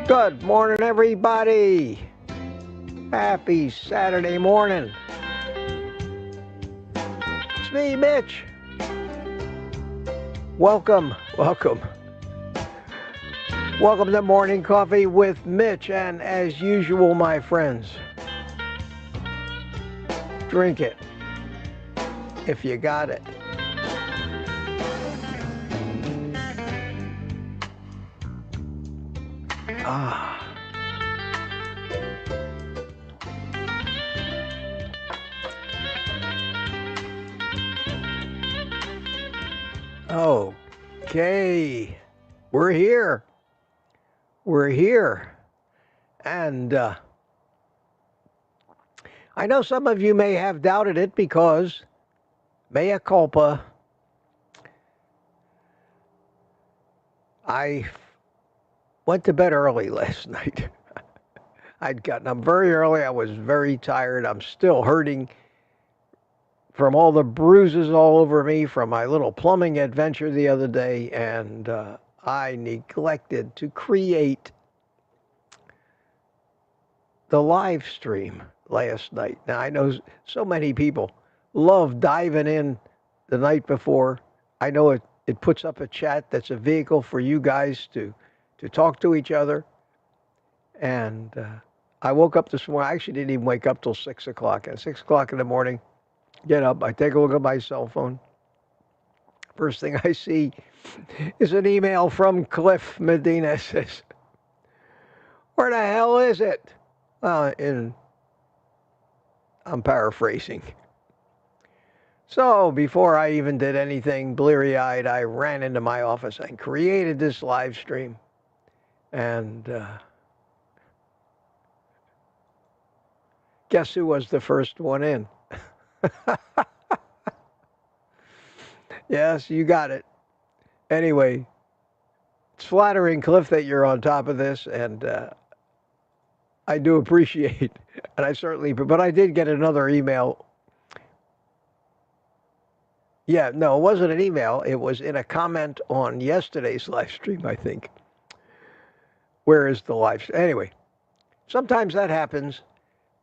Good morning, everybody. Happy Saturday morning. It's me, Mitch. Welcome. Welcome to Morning Coffee with Mitch. And as usual, my friends, drink it if you got it. Okay, we're here. And I know some of you may have doubted it because, mea culpa, I went to bed early last night. I'd gotten up very early. I was very tired. I'm still hurting from all the bruises all over me from my little plumbing adventure the other day, and I neglected to create the live stream last night. Now, I know so many people love diving in the night before. I know it puts up a chat that's a vehicle for you guys to talk to each other. And I woke up this morning. I actually didn't even wake up till 6 o'clock. At 6 o'clock in the morning, get up, I take a look at my cell phone. First thing I see is an email from Cliff Medina. It says, "Where the hell is it?" I'm paraphrasing. So before I even did anything, bleary-eyed, I ran into my office and created this live stream. And guess who was the first one in? Yes, you got it. Anyway, it's flattering, Cliff, that you're on top of this, and I do appreciate, and I certainly, but I did get another email. Yeah, no, it wasn't an email. It was in a comment on yesterday's live stream, I think. Where is the live stream? Anyway, sometimes that happens,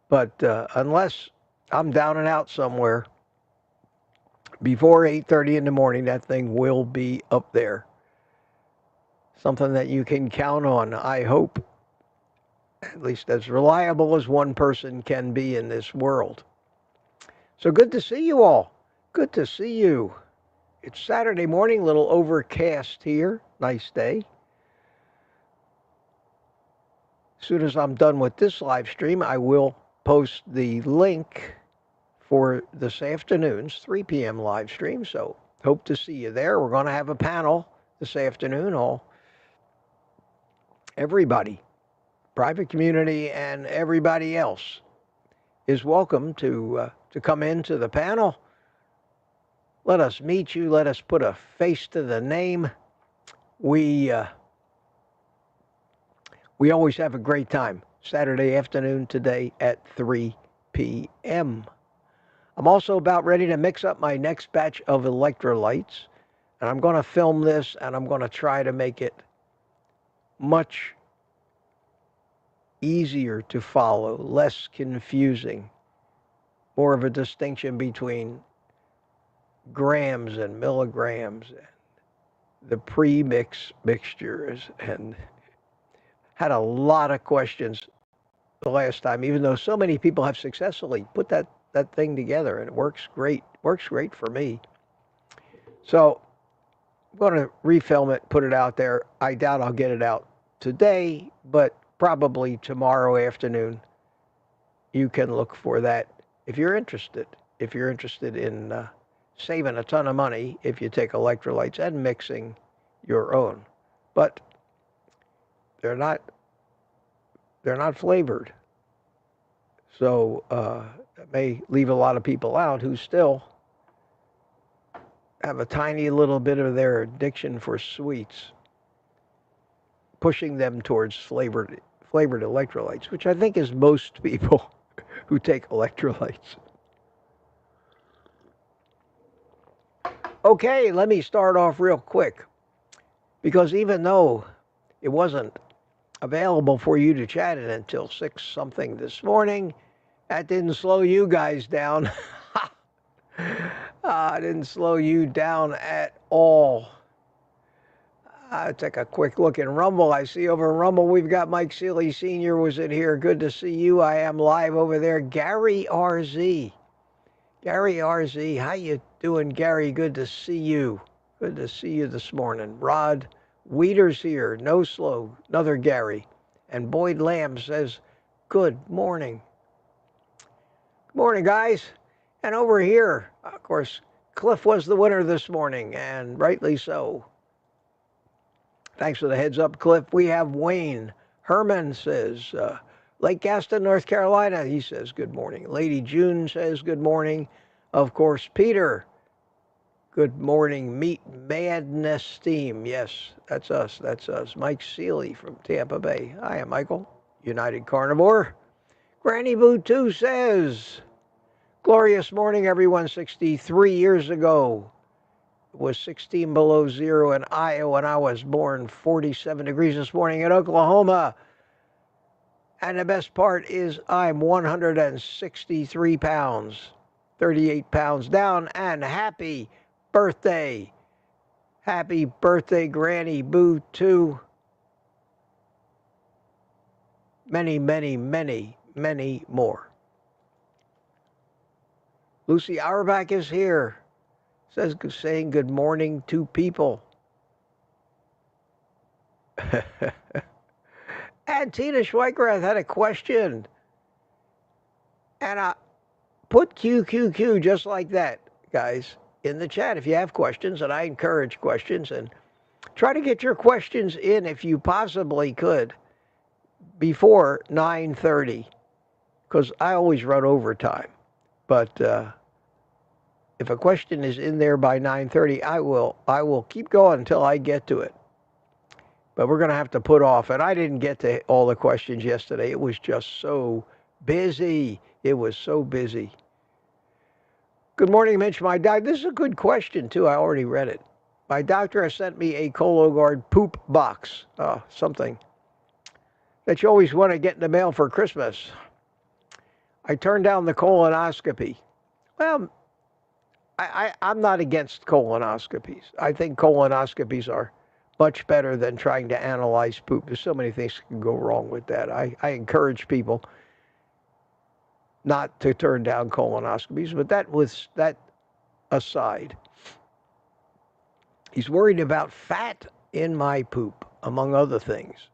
but unless I'm down and out somewhere, before 8:30 in the morning, that thing will be up there. Something that you can count on, I hope. At least as reliable as one person can be in this world. So good to see you all. Good to see you. It's Saturday morning, little overcast here. Nice day. As soon as I'm done with this live stream, I will post the link for this afternoon's 3 p.m. live stream. So hope to see you there. We're going to have a panel this afternoon. Everybody, private community and everybody else is welcome to come into the panel. Let us meet you. Let us put a face to the name. We always have a great time. Saturday afternoon today at 3 p.m. I'm also about ready to mix up my next batch of electrolytes. And I'm going to film this, and I'm going to try to make it much easier to follow, less confusing, more of a distinction between grams and milligrams and the pre-mix mixtures, and had a lot of questions the last time, even though so many people have successfully put that thing together, and it works great. Works great for me. So I'm going to refilm it, put it out there. I doubt I'll get it out today, but probably tomorrow afternoon. You can look for that if you're interested. If you're interested in saving a ton of money if you take electrolytes and mixing your own. But they're not flavored. So it may leave a lot of people out who still have a tiny little bit of their addiction for sweets, pushing them towards flavored electrolytes, which I think is most people who take electrolytes. Okay, let me start off real quick, because even though it wasn't available for you to chat it until 6 something this morning, that didn't slow you guys down. Didn't slow you down at all. Take a quick look in Rumble. I see over in Rumble we've got Mike Seeley Sr. was in here. Good to see you. I am live over there. Gary RZ. Gary RZ, how you doing, Gary? Good to see you. Good to see you this morning. Rod Weeder's here. No slow. Another Gary. And Boyd Lamb says, good morning. Good morning, guys. And over here, of course, Cliff was the winner this morning, and rightly so. Thanks for the heads up, Cliff. We have Wayne. Herman says, Lake Gaston, North Carolina. He says, good morning. Lady June says, good morning. Of course, Peter. Good morning. Meat Madness Team. Yes, that's us. That's us. Mike Seeley from Tampa Bay. Hi, Michael. United Carnivore. Granny Boo 2 says, glorious morning, everyone. 63 years ago. It was 16 below zero in Iowa when I was born. 47 degrees this morning in Oklahoma. And the best part is I'm 163 pounds, 38 pounds down, and happy birthday. Happy birthday, Granny Boo 2. Many, many, many, many more. Lucy Auerbach is here. Saying good morning to people. And Tina Schweikerath had a question. And I put QQQ just like that, guys, in the chat if you have questions. And I encourage questions. And try to get your questions in if you possibly could before 9:30. Because I always run overtime. But if a question is in there by 9:30, I will keep going until I get to it. But we're going to have to put off. And I didn't get to all the questions yesterday. It was just so busy. It was so busy. Good morning, Mitch. This is a good question, too. I already read it. My doctor has sent me a Cologuard poop box. Something that you always want to get in the mail for Christmas. I turned down the colonoscopy. Well, I'm not against colonoscopies. I think colonoscopies are much better than trying to analyze poop. There's so many things that can go wrong with that. I encourage people not to turn down colonoscopies, but that aside, he's worried about fat in my poop, among other things.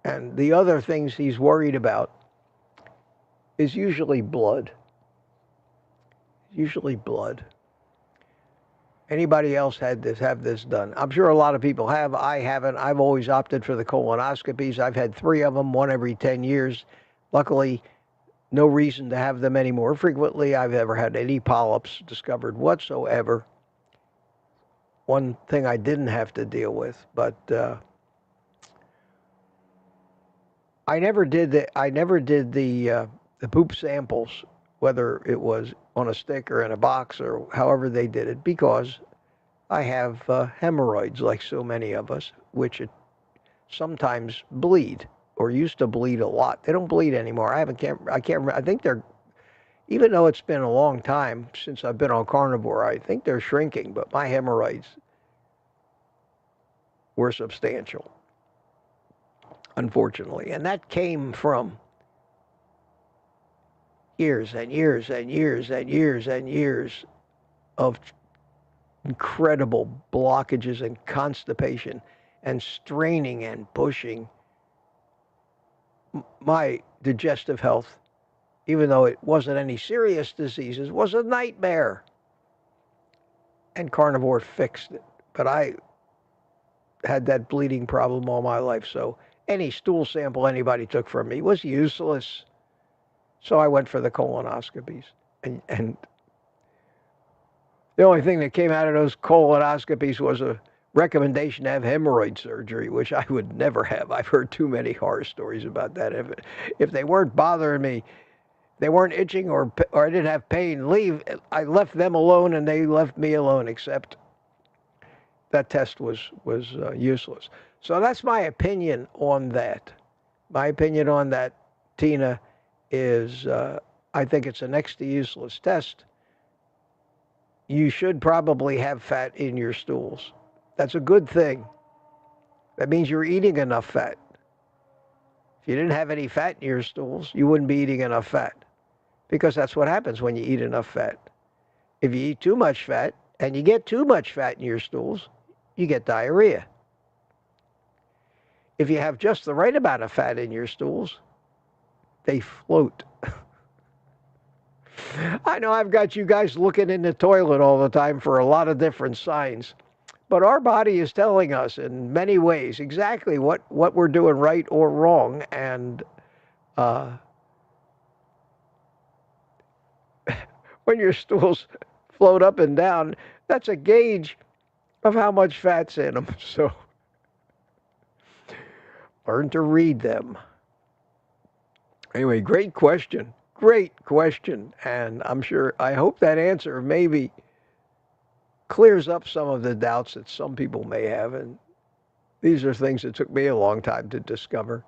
And the other things he's worried about is usually blood. Usually blood. Anybody else have this done? I'm sure a lot of people have. I haven't. I've always opted for the colonoscopies. I've had 3 of them, one every 10 years. Luckily, no reason to have them any more frequently. I've never had any polyps discovered whatsoever. One thing I didn't have to deal with, but I never did the poop samples, whether it was on a stick or in a box or however they did it, because I have hemorrhoids, like so many of us, which sometimes bleed, or used to bleed a lot. They don't bleed anymore. I can't remember. I think they're, even though it's been a long time since I've been on carnivore, I think they're shrinking, but my hemorrhoids were substantial, unfortunately. And that came from years and years and years and years and years of incredible blockages and constipation and straining and pushing. My digestive health, even though it wasn't any serious diseases, was a nightmare. and carnivore fixed it. But I had that bleeding problem all my life, so any stool sample anybody took from me was useless. So I went for the colonoscopies. And the only thing that came out of those colonoscopies was a recommendation to have hemorrhoid surgery, which I would never have. I've heard too many horror stories about that. If they weren't bothering me, they weren't itching or I didn't have pain, I left them alone and they left me alone, except that test was useless. So that's my opinion on that. My opinion on that, Tina, is I think it's a next to useless test. You should probably have fat in your stools. That's a good thing. That means you're eating enough fat. If you didn't have any fat in your stools, you wouldn't be eating enough fat, because that's what happens when you eat enough fat. If you eat too much fat and you get too much fat in your stools, you get diarrhea. If you have just the right amount of fat in your stools, they float. I know I've got you guys looking in the toilet all the time for a lot of different signs, but our body is telling us in many ways exactly what we're doing right or wrong, and when your stools float up and down, that's a gauge of how much fat's in them. So learn to read them. Anyway, great question. Great question. And I hope that answer maybe clears up some of the doubts that some people may have. And these are things that took me a long time to discover.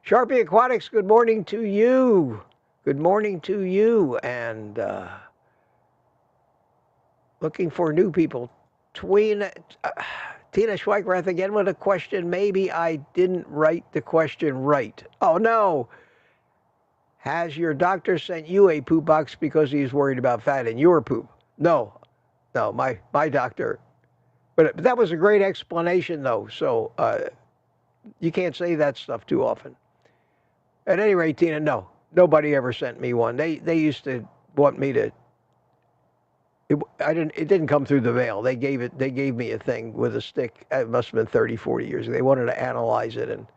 Sharpie Aquatics, good morning to you. Good morning to you. And looking for new people. Tina Schweikerath again with a question. Maybe I didn't write the question right. Oh, no. Has your doctor sent you a poop box because he's worried about fat in your poop? No, my doctor. But that was a great explanation, though. So you can't say that stuff too often. At any rate, Tina, no, nobody ever sent me one. They used to want me to. It didn't come through the mail. They gave me a thing with a stick. It must have been 30, 40 years ago. They wanted to analyze it, and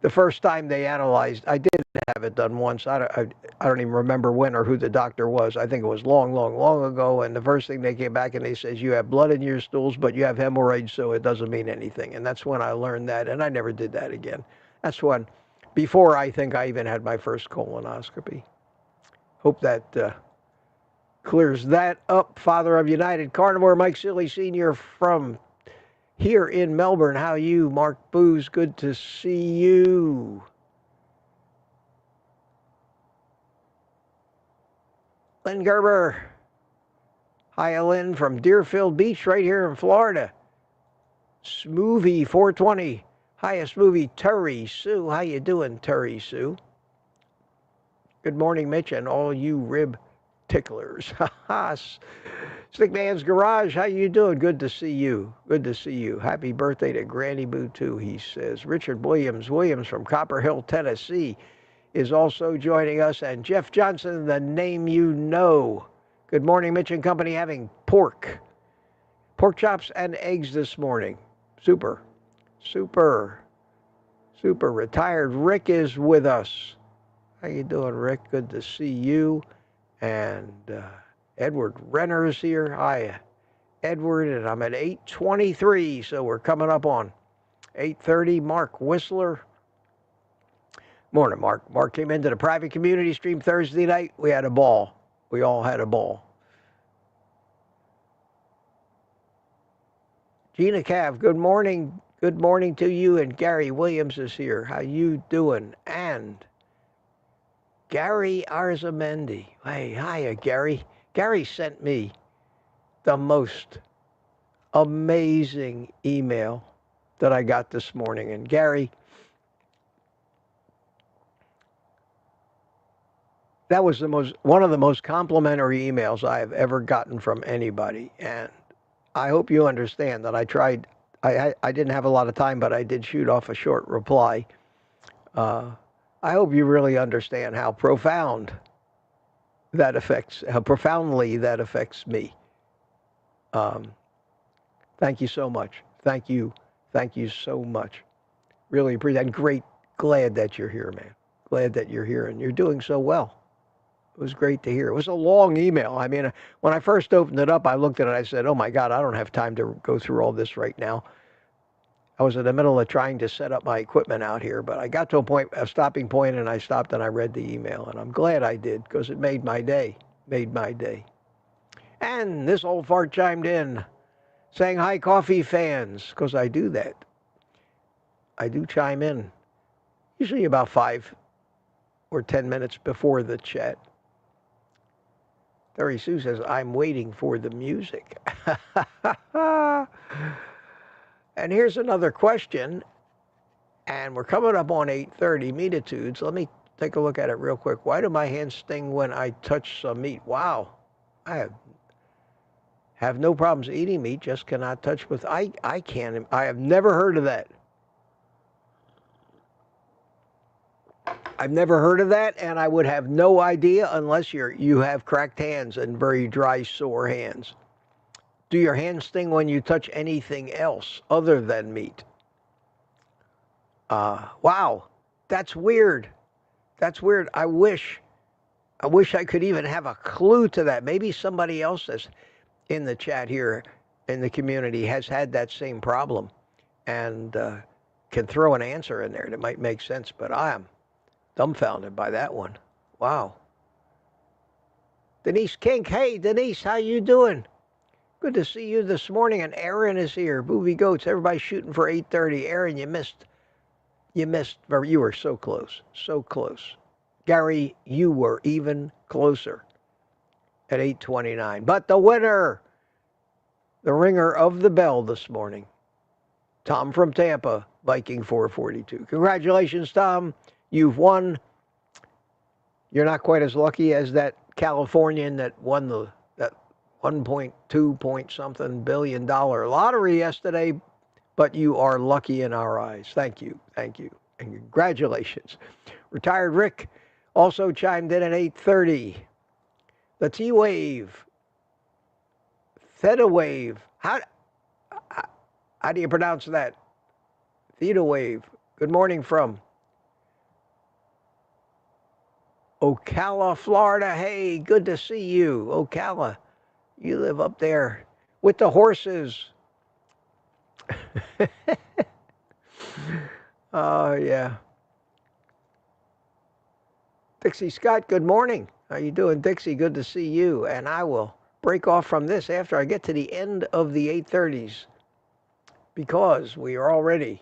the first time they analyzed, I did have it done once. I don't even remember when or who the doctor was. I think it was long, long, long ago. And the first thing they came back and they says, you have blood in your stools, but you have hemorrhoids, so it doesn't mean anything. And that's when I learned that, and I never did that again. That's when, before I think I even had my first colonoscopy. Hope that clears that up. Father of United Carnivore, Mike Silly Sr. from here in Melbourne. How you, Mark Booz? Good to see you. Lynn Gerber. Hi, Lynn from Deerfield Beach right here in Florida. Smoothie 420. Hiya, Smoothie. Terry Sue. How you doing, Terry Sue? Good morning, Mitch, and all you rib ticklers. Stickman's Garage, how you doing? Good to see you. Good to see you. Happy birthday to Granny Boo, too, he says. Richard Williams from Copper Hill, Tennessee, is also joining us. And Jeff Johnson, the name you know. Good morning, Mitch and Company, having pork chops and eggs this morning. Super. Retired Rick is with us. How you doing, Rick? Good to see you. And Edward Renner is here. Hi, Edward, and I'm at 8:23, so we're coming up on 8:30. Mark Whistler. Morning, Mark. Mark came into the private community stream Thursday night. We had a ball. We all had a ball. Gina Cav, good morning. Good morning to you. And Gary Williams is here. How you doing? And Gary Arzamendi. Hey, hiya, Gary. Gary sent me the most amazing email that I got this morning. And Gary, that was one of the most complimentary emails I have ever gotten from anybody. And I hope you understand that I tried. I didn't have a lot of time, but I did shoot off a short reply. I hope you really understand how profoundly that affects me. Thank you so much. Thank you. Thank you so much. Really appreciate it. Great. Glad that you're here, man. Glad that you're here and you're doing so well. It was great to hear. It was a long email. I mean, when I first opened it up, I looked at it. I said, oh, my God, I don't have time to go through all this right now. I was in the middle of trying to set up my equipment out here, but I got to a stopping point, and I stopped and I read the email. And I'm glad I did because it made my day. Made my day. And this old fart chimed in saying, hi, coffee fans, because I do that. I do chime in, usually about 5 or 10 minutes before the chat. Sous says, I'm waiting for the music. And here's another question, and we're coming up on 8:30, meatitudes. Let me take a look at it real quick. Why do my hands sting when I touch some meat? Wow, I have no problems eating meat, just cannot touch with, I have never heard of that. I've never heard of that, and I would have no idea unless you have cracked hands and very dry, sore hands. Do your hands sting when you touch anything else other than meat? Wow, that's weird. That's weird. I wish I could even have a clue to that. Maybe somebody else that's in the chat here in the community has had that same problem and can throw an answer in there that might make sense, but I am dumbfounded by that one. Wow. Denise Kink. Hey, Denise, how you doing? Good to see you this morning. And Aaron is here. Booby Goats. Everybody's shooting for 8:30. Aaron, you missed. You were so close. So close. Gary, you were even closer at 8:29. But the winner, the ringer of the bell this morning, Tom from Tampa, Viking 442. Congratulations, Tom. You've won. You're not quite as lucky as that Californian that won that 1.2 point something billion dollar lottery yesterday, but you are lucky in our eyes. Thank you. Thank you. And congratulations. Retired Rick also chimed in at 8:30. The T-Wave. Theta Wave. How do you pronounce that? Theta Wave. Good morning from Ocala, Florida. Hey, good to see you. Ocala, you live up there with the horses. Oh, yeah. Dixie Scott, good morning. How you doing, Dixie? Good to see you. And I will break off from this after I get to the end of the 8:30s because we are already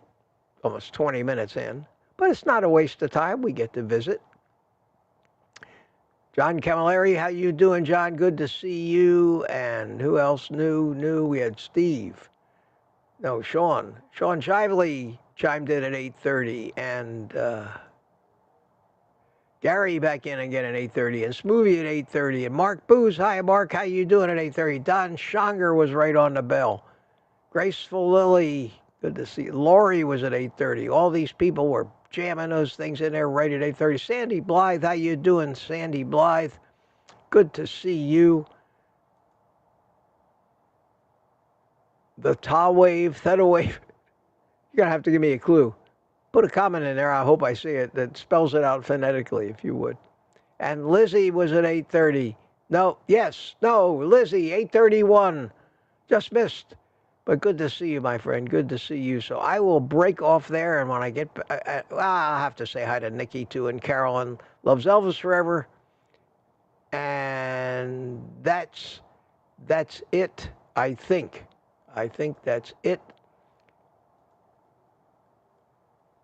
almost 20 minutes in. But it's not a waste of time. We get to visit. John Camilleri, how you doing, John? Good to see you. And who else new? We had Steve. No, Sean. Sean Shively chimed in at 8:30. And Gary back in again at 8:30. And Smoothie at 8:30. And Mark Booz. Hi, Mark. How you doing at 8:30? Don Schonger was right on the bell. Graceful Lily. Good to see you. Lori was at 8:30. All these people were jamming those things in there right at 8:30. Sandy Blythe, how you doing, Sandy Blythe? Good to see you. The Ta Wave, Theta Wave. You're going to have to give me a clue. Put a comment in there. I hope I see it that spells it out phonetically, if you would. And Lizzie was at 8:30. No, Lizzie, 8:31. Just missed. But good to see you, my friend. Good to see you. So I will break off there, and when I get, I'll have to say hi to Nikki, too, and Carolyn. Loves Elvis forever. And that's it, I think. I think that's it.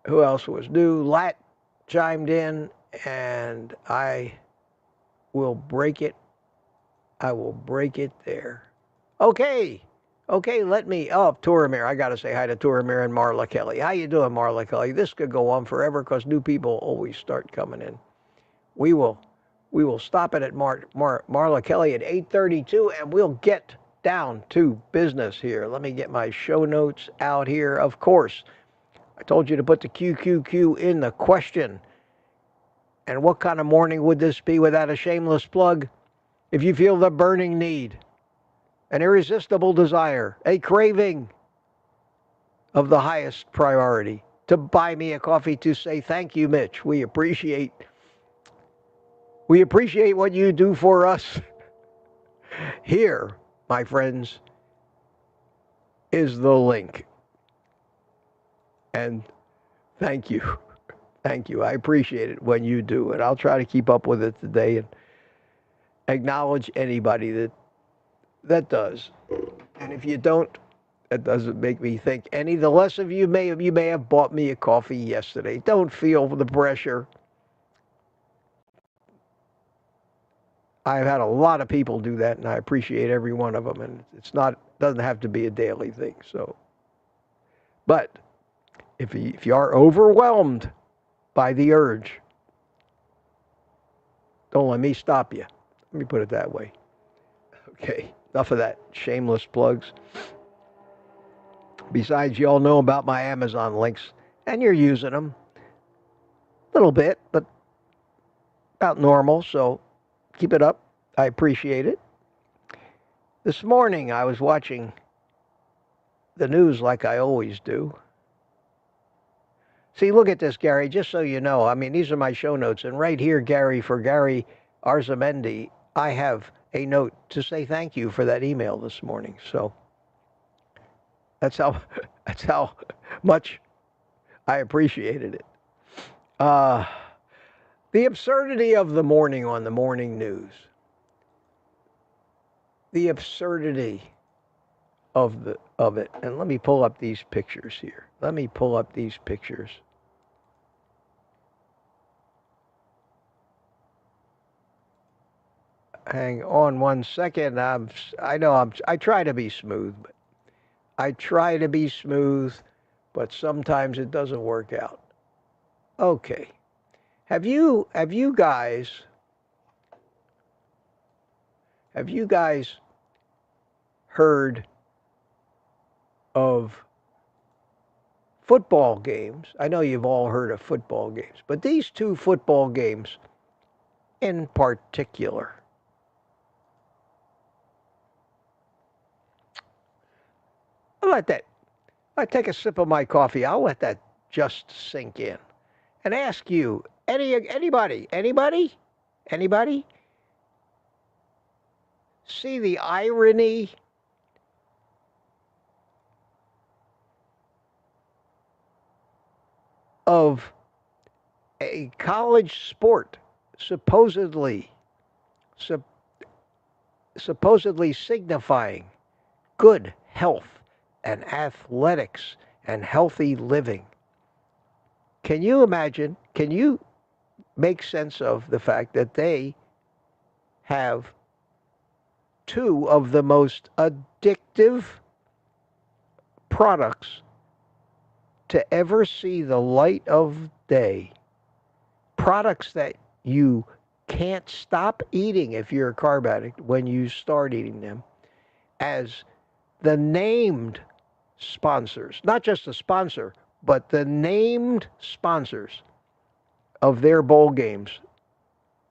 Who else was new? Lat chimed in, and I will break it. I will break it there. Okay, let me, Turamir. I got to say hi to Turamir and Marla Kelly. How you doing, Marla Kelly? This could go on forever because new people always start coming in. We will stop it at Marla Kelly at 8:32, and we'll get down to business here. Let me get my show notes out here. Of course, I told you to put the QQQ in the question. And what kind of morning would this be without a shameless plug? If you feel the burning need an irresistible desire, a craving of the highest priority to buy me a coffee to say thank you, Mitch. We appreciate what you do for us. Here, my friends, is the link. And thank you. Thank you. I appreciate it when you do. And I'll try to keep up with it today and acknowledge anybody that does. And if you don't, that doesn't make me think any the less of you. You may have bought me a coffee yesterday. Don't feel the pressure. I've had a lot of people do that, and I appreciate every one of them. And doesn't have to be a daily thing. So, but if you are overwhelmed by the urge, don't let me stop you. Let me put it that way. Okay, enough of that shameless plugs. Besides, you all know about my Amazon links, and you're using them a little bit, but about normal, so keep it up. I appreciate it. This morning, I was watching the news like I always do. See, look at this, Gary, just so you know. I mean, these are my show notes, and right here, Gary, for Gary Arzamendi, I have a note to say thank you for that email this morning. So that's how much I appreciated it. The absurdity of the morning on the morning news. The absurdity of it. And let me pull up these pictures here. Let me pull up these pictures. Hang on one second. I try to be smooth, but sometimes it doesn't work out. Okay. Have you guys heard of football games? I know you've all heard of football games, but these two football games in particular. I take a sip of my coffee. I'll let that just sink in and ask you, anybody see the irony of a college sport supposedly signifying good health and athletics and healthy living? Can you imagine? Can you make sense of the fact that they have two of the most addictive products to ever see the light of day? Products that you can't stop eating if you're a carb addict when you start eating them, as the named sponsors, not just the sponsor, but the named sponsors of their bowl games.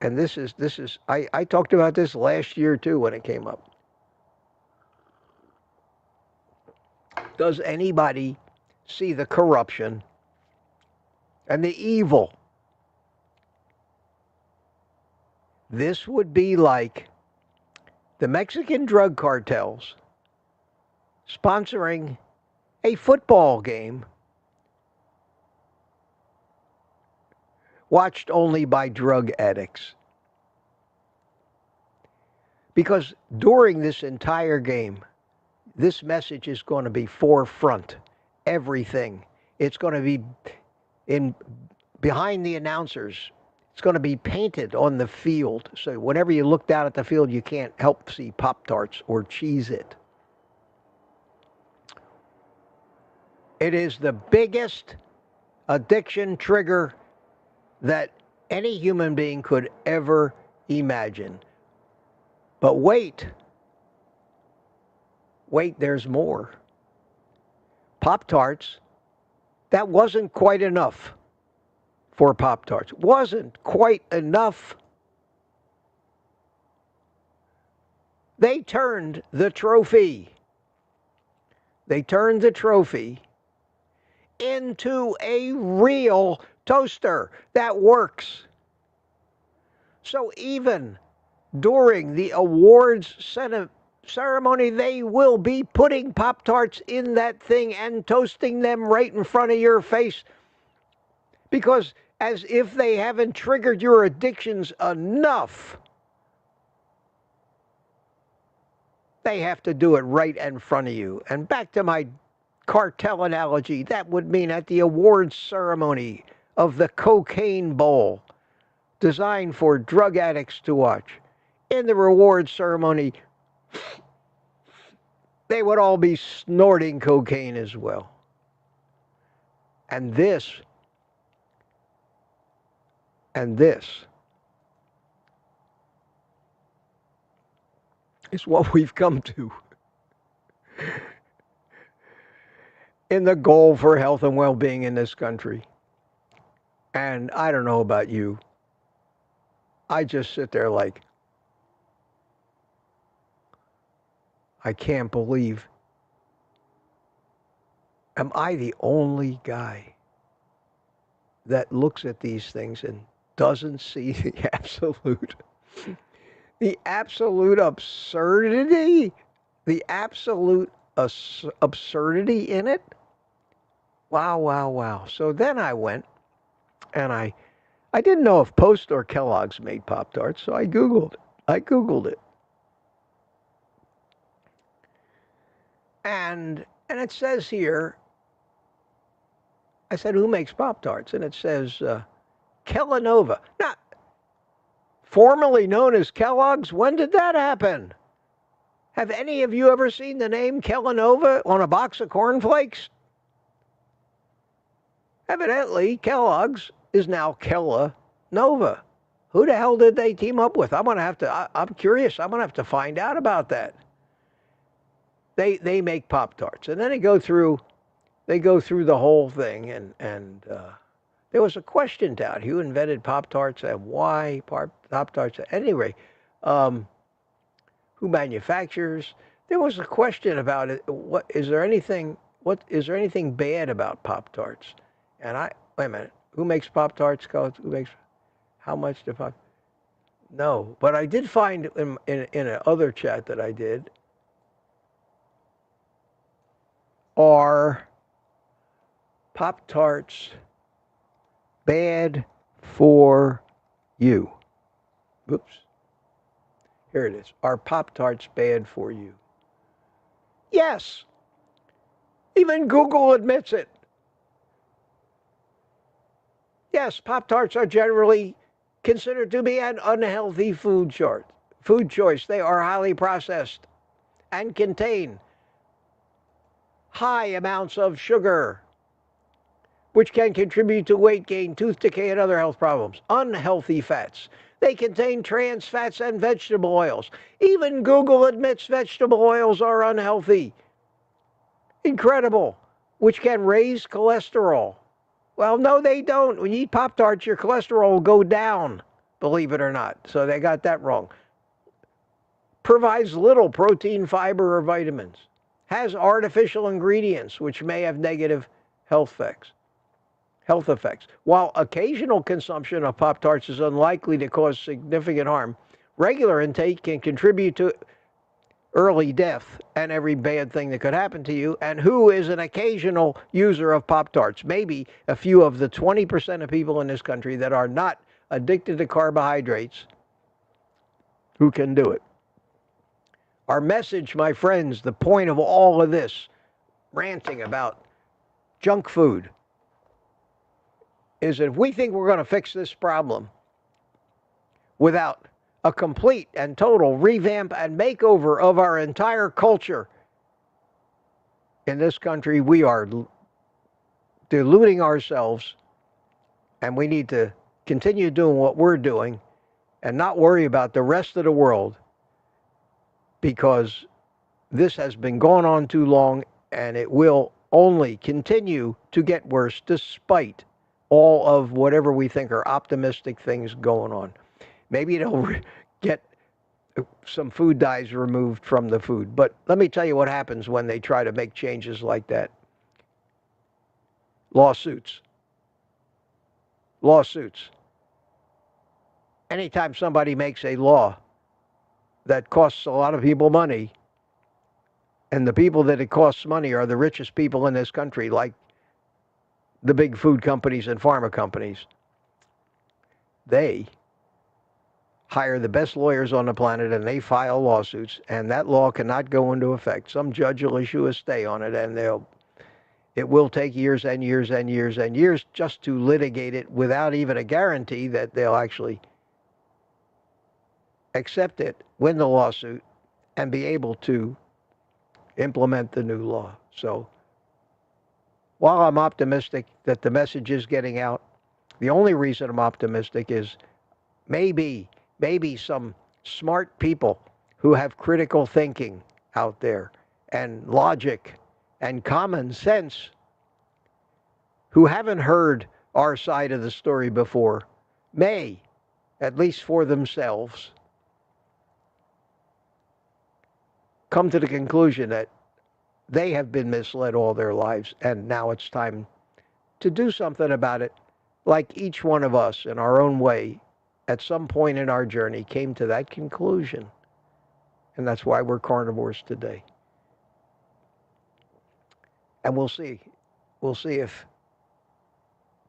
And this is I talked about this last year too when it came up. Does anybody see the corruption and the evil? This would be like the Mexican drug cartels sponsoring a football game watched only by drug addicts. Because during this entire game, this message is going to be forefront. Everything. It's going to be behind the announcers. It's going to be painted on the field. So whenever you look down at the field, you can't help see Pop-Tarts or Cheez-It. It is the biggest addiction trigger that any human being could ever imagine. But wait, there's more. Pop-Tarts, that wasn't quite enough for Pop-Tarts. Wasn't quite enough. They turned the trophy. They turned the trophy into a real toaster that works. So even during the awards ceremony, they will be putting Pop-Tarts in that thing and toasting them right in front of your face, because as if they haven't triggered your addictions enough, they have to do it right in front of you. And back to my cartel analogy, that would mean at the awards ceremony of the Cocaine Bowl, designed for drug addicts to watch, in the reward ceremony, they would all be snorting cocaine as well. And this is what we've come to in the goal for health and well-being in this country. And I don't know about you, I just sit there like, I can't believe, am I the only guy that looks at these things and doesn't see the absolute absurdity, absurdity in it? Wow, wow, wow. So then I went and I didn't know if Post or Kellogg's made Pop-Tarts, so I Googled it. And it says here, I said, who makes Pop-Tarts? And it says Kellanova. Now, formerly known as Kellogg's, when did that happen? Have any of you ever seen the name Kellanova on a box of cornflakes? Evidently, Kellogg's is now Kellanova. Who the hell did they team up with? I'm curious. I'm going to have to find out about that. They make Pop-Tarts. And then they go through the whole thing. And there was a question down. Who invented Pop-Tarts and why Pop-Tarts? Anyway, who manufactures? There was a question about it. Is there anything bad about Pop-Tarts? And wait a minute. Who makes Pop-Tarts? How much do Pop? No, but I did find in another chat that I did, are Pop-Tarts bad for you? Oops. Here it is. Are Pop-Tarts bad for you? Yes. Even Google admits it. Yes, Pop-Tarts are generally considered to be an unhealthy food choice. They are highly processed and contain high amounts of sugar, which can contribute to weight gain, tooth decay, and other health problems. Unhealthy fats. They contain trans fats and vegetable oils. Even Google admits vegetable oils are unhealthy. Incredible. Which can raise cholesterol. Well, no, they don't. When you eat Pop-Tarts, your cholesterol will go down, believe it or not. So they got that wrong. Provides little protein, fiber, or vitamins. Has artificial ingredients, which may have negative health effects. While occasional consumption of Pop-Tarts is unlikely to cause significant harm, regular intake can contribute to early death and every bad thing that could happen to you. And who is an occasional user of Pop-Tarts? Maybe a few of the 20% of people in this country that are not addicted to carbohydrates who can do it. Our message, my friends, the point of all of this ranting about junk food, is that if we think we're going to fix this problem without a complete and total revamp and makeover of our entire culture in this country, we are deluding ourselves, and we need to continue doing what we're doing and not worry about the rest of the world, because this has been going on too long, and it will only continue to get worse despite all of whatever we think are optimistic things going on. Maybe it'll get some food dyes removed from the food. But let me tell you what happens when they try to make changes like that. Lawsuits. Lawsuits. Anytime somebody makes a law that costs a lot of people money, and the people that it costs money are the richest people in this country, like the big food companies and pharma companies, they hire the best lawyers on the planet and they file lawsuits, and that law cannot go into effect. Some judge will issue a stay on it, and it will take years and years and years and years just to litigate it without even a guarantee that they'll actually accept it, win the lawsuit, and be able to implement the new law. So while I'm optimistic that the message is getting out, the only reason I'm optimistic is maybe some smart people who have critical thinking out there and logic and common sense, who haven't heard our side of the story before, may, at least for themselves, come to the conclusion that they have been misled all their lives, and now it's time to do something about it, like each one of us in our own way at some point in our journey came to that conclusion. And that's why we're carnivores today. And we'll see if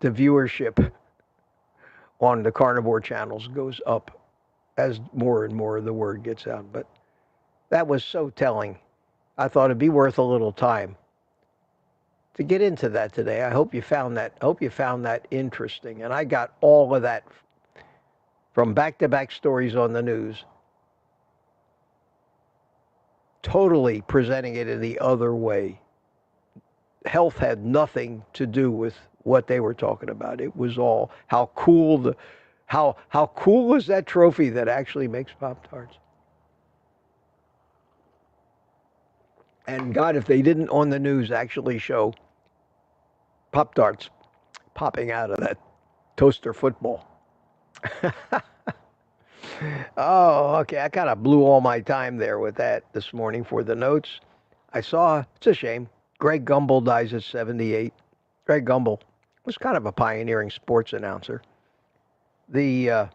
the viewership on the carnivore channels goes up as more and more of the word gets out. But that was so telling. I thought it'd be worth a little time to get into that today. I hope you found that interesting. And I got all of that from back-to-back stories on the news, totally presenting it in the other way. Health had nothing to do with what they were talking about. It was all how cool is that trophy that actually makes Pop-Tarts. And God, if they didn't on the news actually show Pop-Tarts popping out of that toaster football. Oh, okay. I kind of blew all my time there with that this morning for the notes. I saw, it's a shame, Greg Gumbel dies at 78. Greg Gumbel was kind of a pioneering sports announcer. Whenever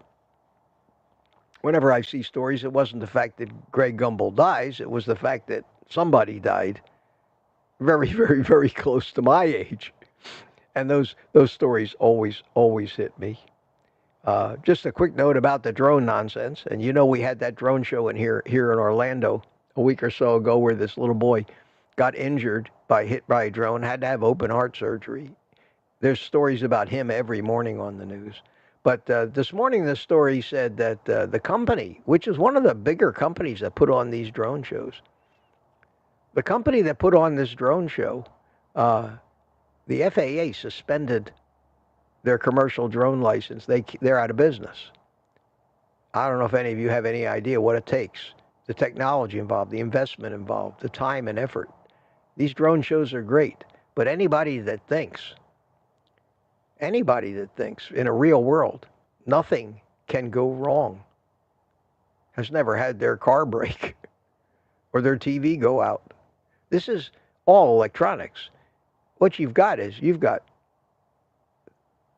I see stories, it wasn't the fact that Greg Gumbel dies, it was the fact that somebody died very, very, very close to my age. And those stories always hit me. Just a quick note about the drone nonsense. And you know, we had that drone show here in Orlando a week or so ago where this little boy got injured hit by a drone, had to have open heart surgery. There's stories about him every morning on the news. But this morning the story said that the company, which is one of the bigger companies that put on these drone shows, the company that put on this drone show, the FAA suspended their commercial drone license. They're out of business. I don't know if any of you have any idea what it takes, the technology involved, the investment involved, the time and effort. These drone shows are great, but anybody that thinks in a real world nothing can go wrong has never had their car break or their TV go out. This is all electronics. What you've got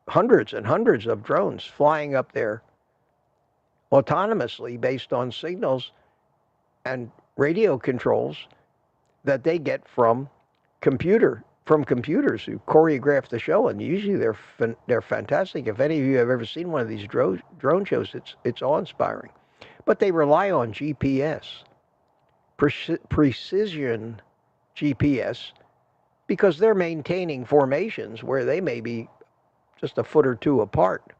hundreds and hundreds of drones flying up there autonomously based on signals and radio controls that they get from computers who choreograph the show, and usually they're fantastic. If any of you have ever seen one of these drone shows, it's awe-inspiring. But they rely on GPS, precision GPS, because they're maintaining formations where they may be just a foot or two apart.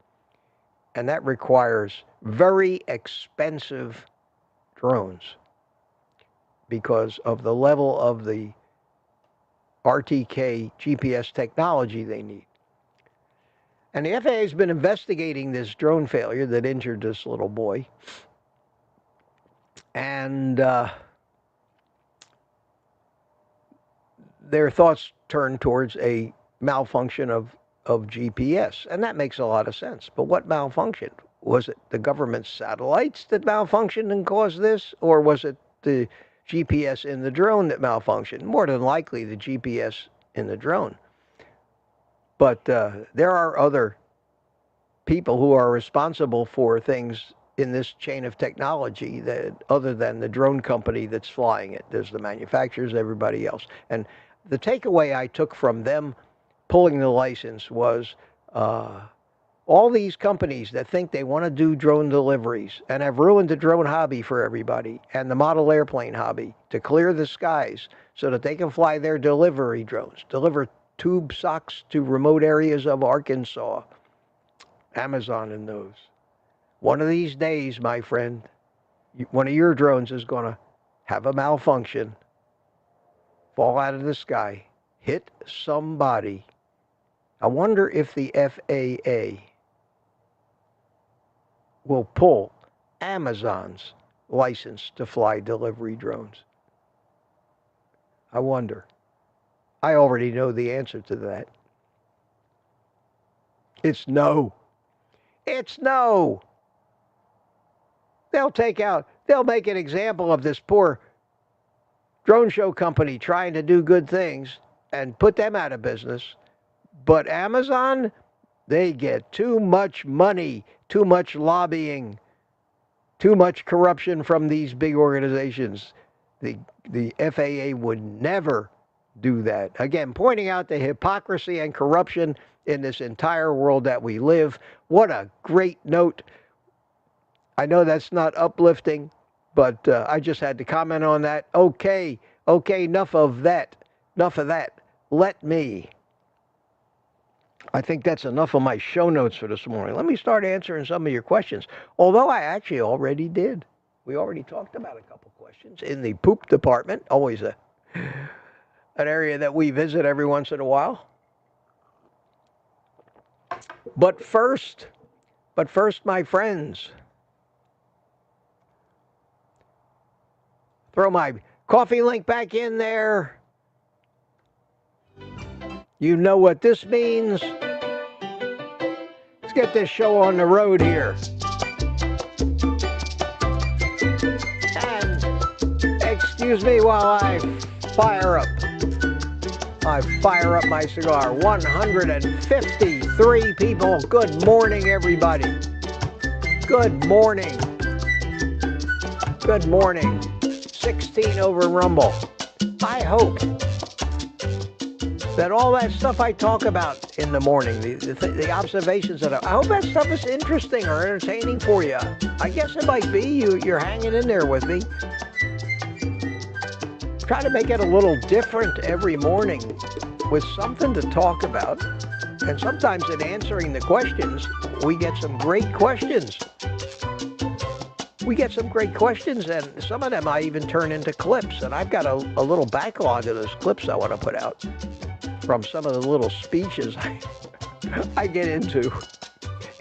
And that requires very expensive drones because of the level of the RTK GPS technology they need. And the FAA has been investigating this drone failure that injured this little boy. And their thoughts turned towards a malfunction of GPS. And that makes a lot of sense. But what malfunctioned? Was it the government satellites that malfunctioned and caused this? Or was it the GPS in the drone that malfunctioned? More than likely the GPS in the drone. But there are other people who are responsible for things in this chain of technology that other than the drone company that's flying it. There's the manufacturers, everybody else. And the takeaway I took from them pulling the license was all these companies that think they want to do drone deliveries and have ruined the drone hobby for everybody and the model airplane hobby to clear the skies so that they can fly their delivery drones, deliver tube socks to remote areas of Arkansas, Amazon and those. One of these days, my friend, one of your drones is going to have a malfunction, fall out of the sky, hit somebody. I wonder if the FAA will pull Amazon's license to fly delivery drones. I wonder. I already know the answer to that. It's no. It's no. They'll make an example of this poor drone show company trying to do good things and put them out of business. But Amazon, they get too much money, too much lobbying, too much corruption from these big organizations. The FAA would never do that. Again, pointing out the hypocrisy and corruption in this entire world that we live. What a great note. I know that's not uplifting, but I just had to comment on that. Okay, enough of that. Enough of that. Let me. I think that's enough of my show notes for this morning. Let me start answering some of your questions, although I actually already did. We already talked about a couple questions in the poop department, always an area that we visit every once in a while. But first, my friends, throw my coffee link back in there. You know what this means. Let's get this show on the road here. And excuse me while I fire up my cigar. 153 people. Good morning, everybody. Good morning. Good morning. 16 over Rumble. I hope that all that stuff I talk about in the morning, the observations that I hope that stuff is interesting or entertaining for you. I guess it might be. You're hanging in there with me. Try to make it a little different every morning with something to talk about. And sometimes in answering the questions, we get some great questions. We get some great questions, and some of them I even turn into clips. And I've got a little backlog of those clips I want to put out from some of the little speeches I get into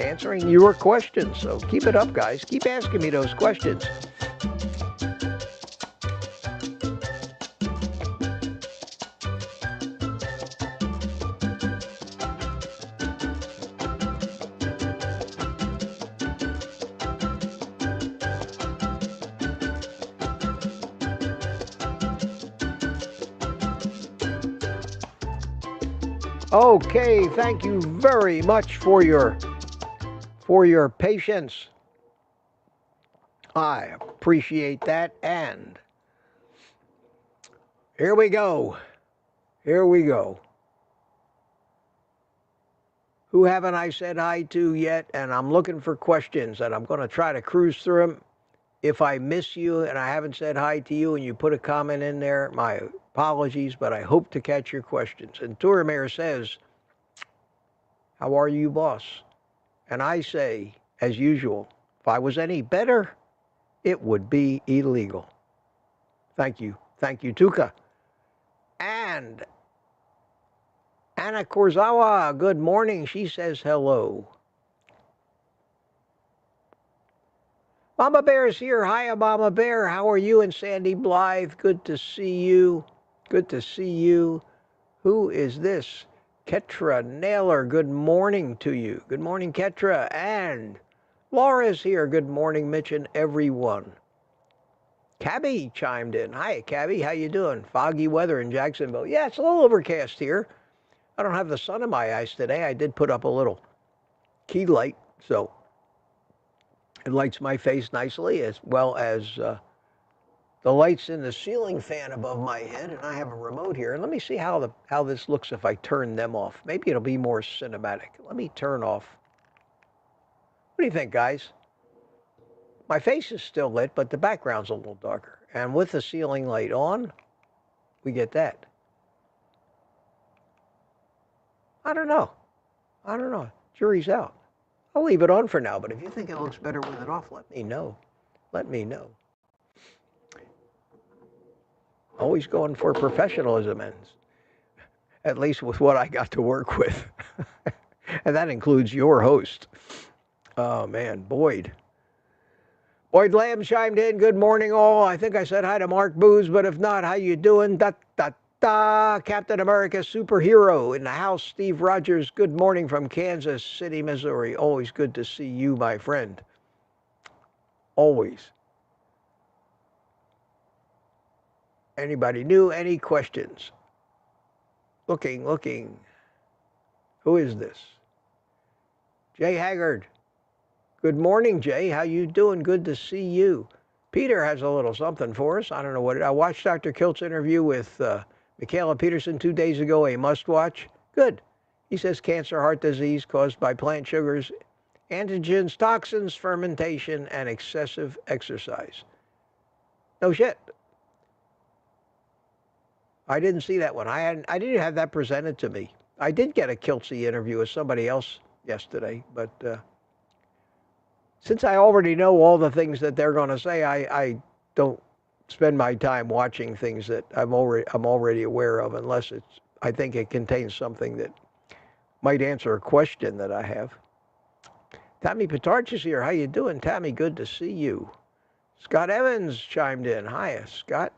answering your questions. So keep it up, guys. Keep asking me those questions. Okay, thank you very much for your patience. I appreciate that. And here we go. Here we go. Who haven't I said hi to yet? And I'm looking for questions, and I'm going to try to cruise through them. If I miss you and I haven't said hi to you and you put a comment in there, my apologies, but I hope to catch your questions. And Touramere says, how are you, boss? And I say, as usual, if I was any better, it would be illegal. Thank you. Thank you, Tuka. And Anna Korzawa, good morning. She says hello. Mama Bear's here. Hiya, Mama Bear. How are you? And Sandy Blythe, good to see you. Good to see you. Who is this? Ketra Naylor, good morning to you. Good morning, Ketra. And Laura's here. Good morning, Mitch and everyone. Cabby chimed in. Hi, Cabby. How you doing? Foggy weather in Jacksonville. Yeah, it's a little overcast here. I don't have the sun in my eyes today. I did put up a little key light, so it lights my face nicely, as well as the lights in the ceiling fan above my head, and I have a remote here. And let me see how this looks if I turn them off. Maybe it'll be more cinematic. Let me turn off. What do you think, guys? My face is still lit, but the background's a little darker. And with the ceiling light on, we get that. I don't know. Jury's out. I'll leave it on for now, but if you think it looks better with it off, let me know. Let me know. Always going for professionalism ends, at least with what I got to work with. And that includes your host. Oh, man, Boyd. Boyd Lamb chimed in. Good morning, all. I think I said hi to Mark Booz, but if not, how you doing? Captain America superhero in the house. Steve Rogers, good morning from Kansas City, Missouri. Always good to see you, my friend. Always. Anybody new? Any questions? Looking. Who is this? Jay Haggard. Good morning, Jay. How you doing? Good to see you. Peter has a little something for us. I don't know what it is. I watched Dr. Kilt's interview with Michaela Peterson 2 days ago, a must-watch. Good. He says cancer, heart disease caused by plant sugars, antigens, toxins, fermentation, and excessive exercise. No shit. I didn't see that one. I didn't have that presented to me. I did get a Kiltsy interview with somebody else yesterday, but since I already know all the things that they're going to say, I don't spend my time watching things that I'm already aware of, unless I think it contains something that might answer a question that I have. Tammy Pop-Tarts is here. How you doing, Tammy? Good to see you. Scott Evans chimed in. Hiya, Scott.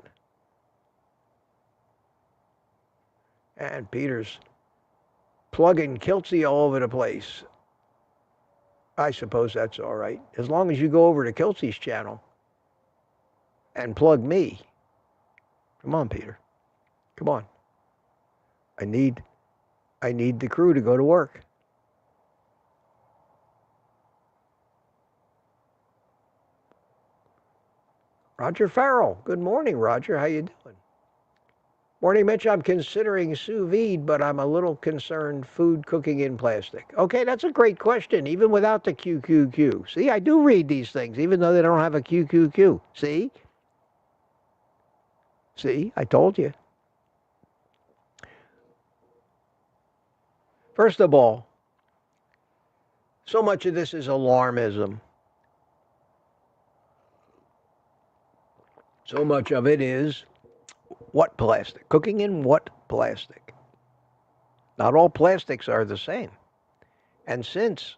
And Peter's plugging Kiltsy all over the place. I suppose that's all right. As long as you go over to Kiltsy's channel and plug me. Come on, Peter. Come on. I need the crew to go to work. Roger Farrell. Good morning, Roger. How you doing? Morning, Mitch. I'm considering sous vide, but I'm a little concerned food cooking in plastic. Okay, that's a great question, even without the QQQ. See, I do read these things, even though they don't have a QQQ. See? See, I told you. First of all, so much of this is alarmism. So much of it is what plastic? Cooking in what plastic? Not all plastics are the same. And since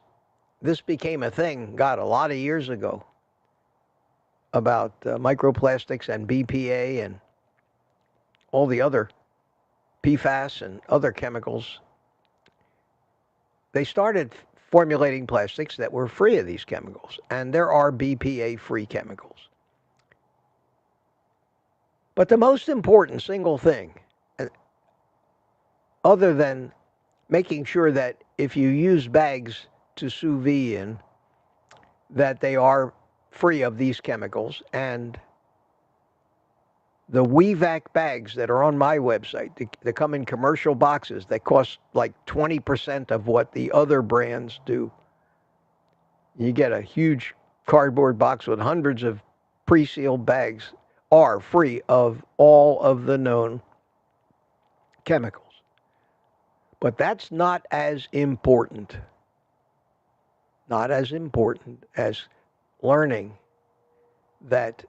this became a thing, God, a lot of years ago, about microplastics and BPA and all the other PFAS and other chemicals, they started formulating plastics that were free of these chemicals. And there are BPA-free chemicals. But the most important single thing, other than making sure that if you use bags to sous vide in, that they are free of these chemicals, and the WeVac bags that are on my website, they come in commercial boxes that cost like 20% of what the other brands do. You get a huge cardboard box with hundreds of pre-sealed bags, are free of all of the known chemicals. But that's not as important. Not as important as learning that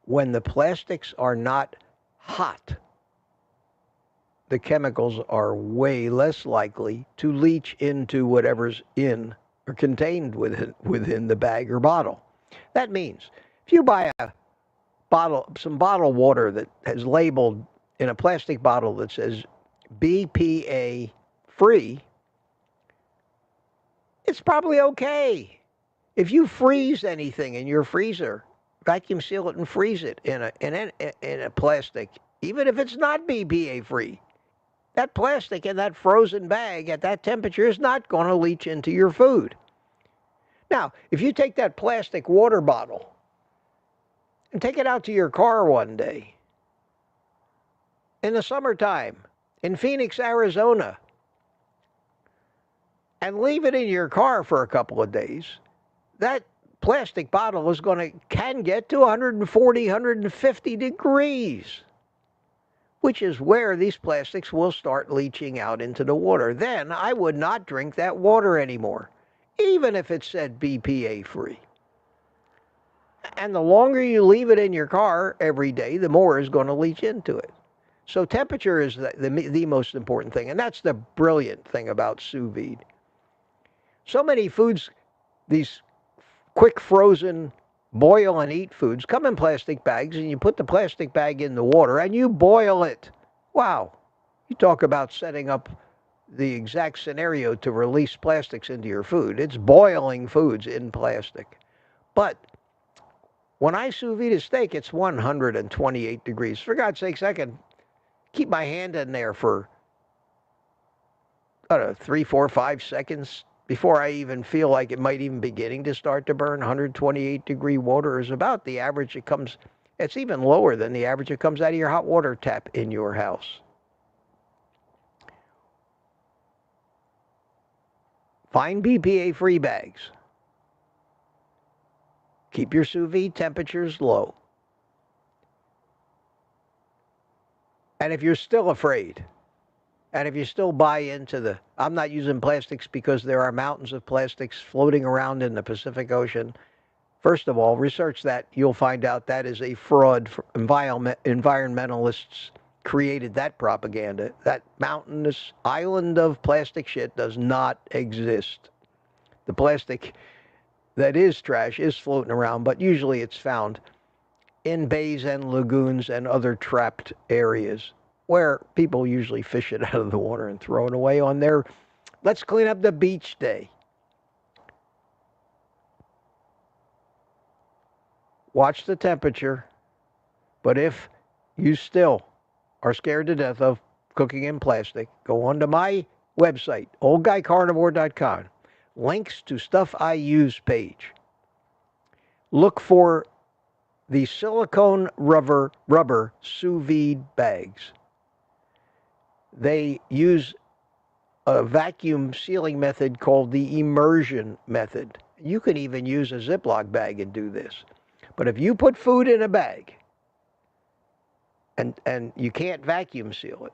when the plastics are not hot, the chemicals are way less likely to leach into whatever's in or contained within the bag or bottle. That means if you buy some bottled water that has labeled in a plastic bottle that says BPA free, it's probably okay. If you freeze anything in your freezer, vacuum seal it and freeze it in a plastic, even if it's not BPA free. That plastic in that frozen bag at that temperature is not going to leach into your food. Now, if you take that plastic water bottle and take it out to your car one day in the summertime in Phoenix, Arizona, and leave it in your car for a couple of days, that plastic bottle can get to 140, 150 degrees, which is where these plastics will start leaching out into the water. Then I would not drink that water anymore, even if it said BPA free. And the longer you leave it in your car every day, the more is going to leach into it. So temperature is the most important thing, and that's the brilliant thing about sous vide. So many foods, these quick frozen boil and eat foods, come in plastic bags, and you put the plastic bag in the water and you boil it. Wow. You talk about setting up the exact scenario to release plastics into your food. It's boiling foods in plastic. But when I sous vide a steak, it's 128 degrees. For God's sakes, I can keep my hand in there for, 3, 4, 5 seconds before I even feel like it might even beginning to start to burn. 128 degree water is about the average it comes. It's even lower than the average it comes out of your hot water tap in your house. Find BPA-free bags. Keep your sous vide temperatures low. And if you're still afraid, and if you still buy into I'm not using plastics because there are mountains of plastics floating around in the Pacific Ocean. First of all, research that. You'll find out that is a fraud. Environmentalists created that propaganda. That mountainous island of plastic shit does not exist. The plastic that is trash is floating around, but usually it's found in bays and lagoons and other trapped areas where people usually fish it out of the water and throw it away on their let's clean up the beach day. Watch the temperature, but if you still are scared to death of cooking in plastic, go onto my website, OldGuyCarnivore.com. Links to stuff I use page. Look for the silicone rubber sous vide bags. They use a vacuum sealing method called the immersion method. You can even use a Ziploc bag and do this. But if you put food in a bag and you can't vacuum seal it,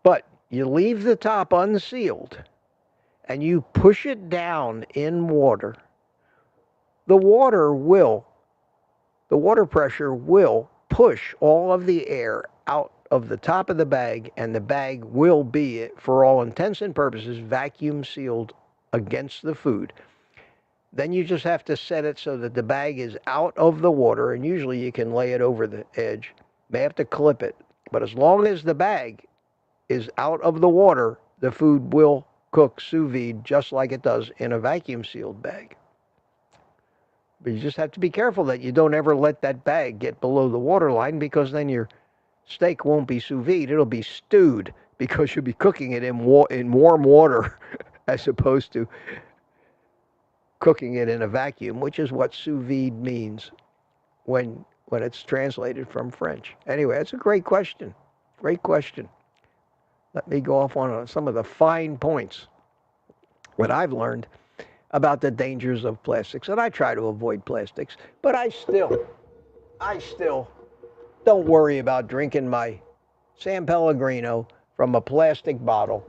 but you leave the top unsealed and you push it down in water, the water pressure will push all of the air out of the top of the bag, and the bag will be, for all intents and purposes, vacuum sealed against the food. Then you just have to set it so that the bag is out of the water, and usually you can lay it over the edge. You may have to clip it, but as long as the bag is out of the water, the food will cook sous vide just like it does in a vacuum sealed bag. But you just have to be careful that you don't ever let that bag get below the water line, because then your steak won't be sous vide. It'll be stewed, because you'll be cooking it in warm water as opposed to cooking it in a vacuum, which is what sous vide means when it's translated from French. Anyway, that's a great question. Great question. Let me go off on some of the fine points, what I've learned about the dangers of plastics. And I try to avoid plastics, but I still don't worry about drinking my San Pellegrino from a plastic bottle,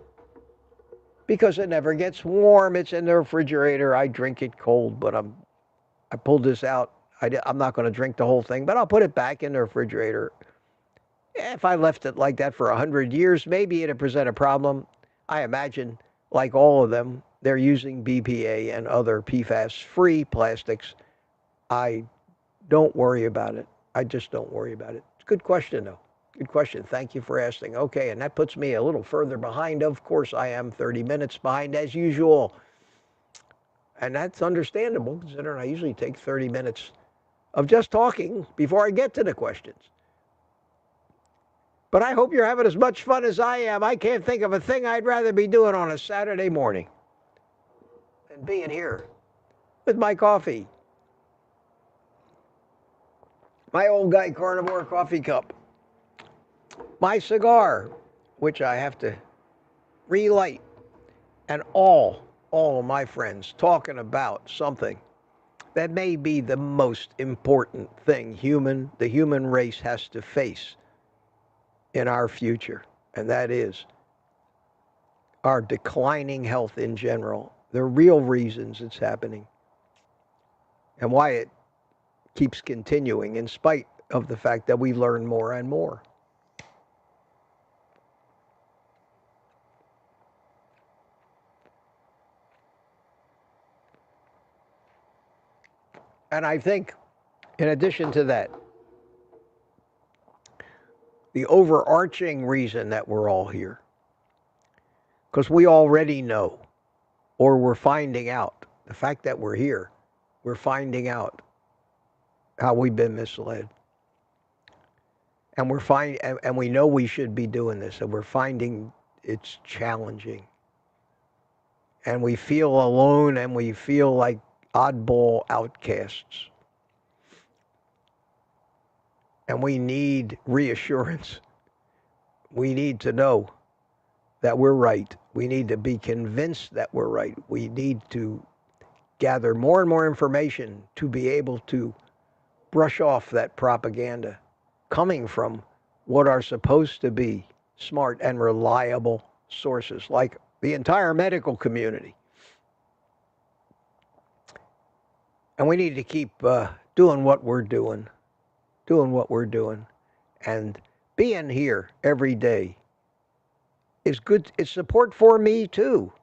because it never gets warm. It's in the refrigerator. I drink it cold, but I pulled this out. I'm not going to drink the whole thing, but I'll put it back in the refrigerator. If I left it like that for 100 years, maybe it'd present a problem. I imagine, like all of them, they're using BPA and other PFAS-free plastics. I don't worry about it. I just don't worry about it. It's a good question, though. Good question. Thank you for asking. Okay, and that puts me a little further behind. Of course, I am 30 minutes behind, as usual. And that's understandable, considering I usually take 30 minutes of just talking before I get to the questions. But I hope you're having as much fun as I am. I can't think of a thing I'd rather be doing on a Saturday morning than being here with my coffee. My Old Guy Carnivore coffee cup. My cigar, which I have to relight. And all of my friends talking about something that may be the most important thing the human race has to face in our future, and that is our declining health in general, the real reasons it's happening, and why it keeps continuing in spite of the fact that we learn more and more. And I think, in addition to that, the overarching reason that we're all here, because we already know, or we're finding out, the fact that we're here, we're finding out how we've been misled. And and we know we should be doing this, and we're finding it's challenging. And we feel alone, and we feel like oddball outcasts. And we need reassurance. We need to know that we're right. We need to be convinced that we're right. We need to gather more and more information to be able to brush off that propaganda coming from what are supposed to be smart and reliable sources, like the entire medical community. And we need to keep doing what we're doing, and being here every day is good. It's support for me too.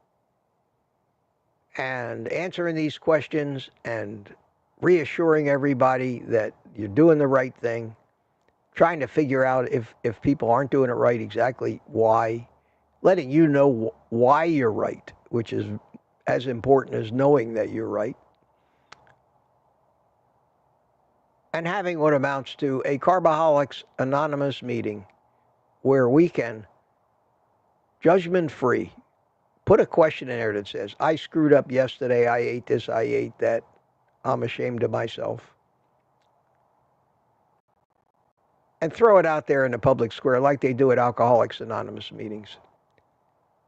And answering these questions and reassuring everybody that you're doing the right thing, trying to figure out if people aren't doing it right, exactly why, letting you know why you're right, which is as important as knowing that you're right. And having what amounts to a Carboholics Anonymous meeting where we can, judgment-free, put a question in there that says, I screwed up yesterday, I ate this, I ate that, I'm ashamed of myself. And throw it out there in the public square like they do at Alcoholics Anonymous meetings.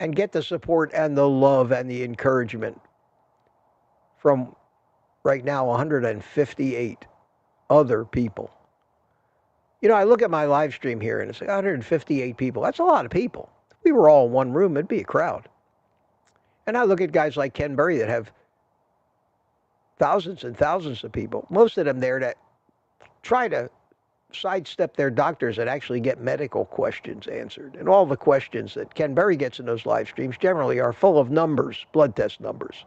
And get the support and the love and the encouragement from, right now, 158 other people. You know, I look at my live stream here and it's like 158 people. That's a lot of people. If we were all in one room, it'd be a crowd. And I look at guys like Ken Berry that have thousands and thousands of people, most of them there that try to sidestep their doctors and actually get medical questions answered. And all the questions that Ken Berry gets in those live streams generally are full of numbers, blood test numbers.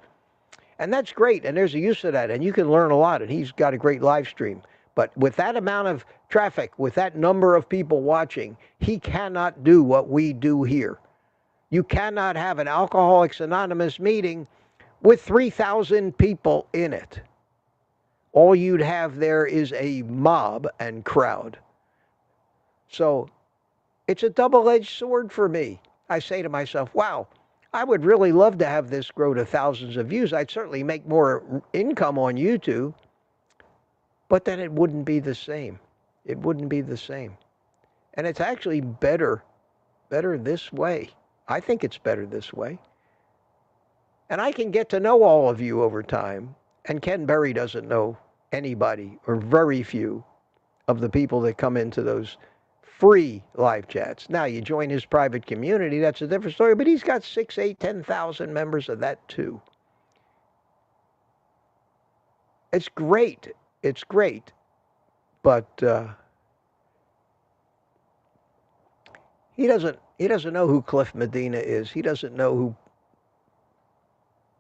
And that's great, and there's a use of that, and you can learn a lot, and he's got a great live stream. But with that amount of traffic, with that number of people watching, he cannot do what we do here. You cannot have an Alcoholics Anonymous meeting with 3,000 people in it. All you'd have there is a mob and crowd. So it's a double-edged sword for me. I say to myself, wow, I would really love to have this grow to thousands of views. I'd certainly make more income on YouTube, but then it wouldn't be the same. It wouldn't be the same. And it's actually better this way. I think it's better this way. And I can get to know all of you over time. And Ken Berry doesn't know anybody, or very few, of the people that come into those free live chats. Now, you join his private community, that's a different story, but he's got 6, 8, 10,000 members of that too. It's great. It's great. But he doesn't know who Cliff Medina is. He doesn't know who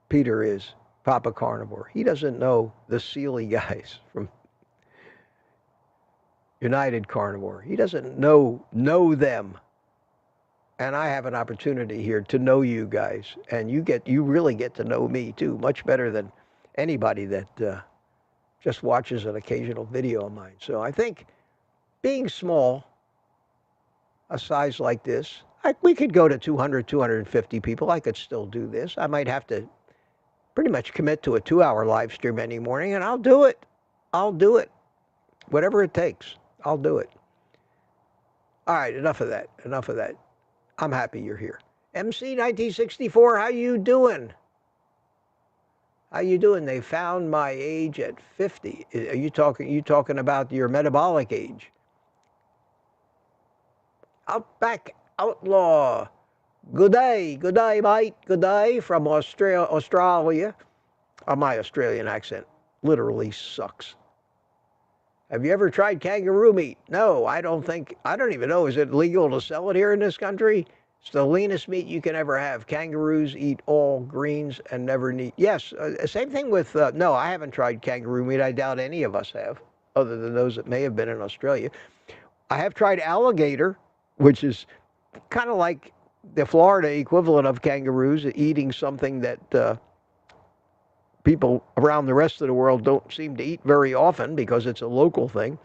Peter is, Papa Carnivore. He doesn't know the Sealy guys from United Carnivore. He doesn't know them. And I have an opportunity here to know you guys. And you really get to know me too, much better than anybody that just watches an occasional video of mine. So I think being small, a size like this, we could go to 200, 250 people. I could still do this. I might have to pretty much commit to a 2-hour live stream any morning, and I'll do it. I'll do it. Whatever it takes, I'll do it. All right, enough of that. Enough of that. I'm happy you're here. MC 1964, how you doing? How you doing? They found my age at 50. Are you talking about your metabolic age? Outback Outlaw. Good day, mate. Good day from Australia. My Australian accent literally sucks. Have you ever tried kangaroo meat? No, I don't even know. Is it legal to sell it here in this country? It's the leanest meat you can ever have. Kangaroos eat all greens and never need. Yes, same thing with, no, I haven't tried kangaroo meat. I doubt any of us have, other than those that may have been in Australia. I have tried alligator, which is kind of like the Florida equivalent of kangaroos, eating something that people around the rest of the world don't seem to eat very often because it's a local thing.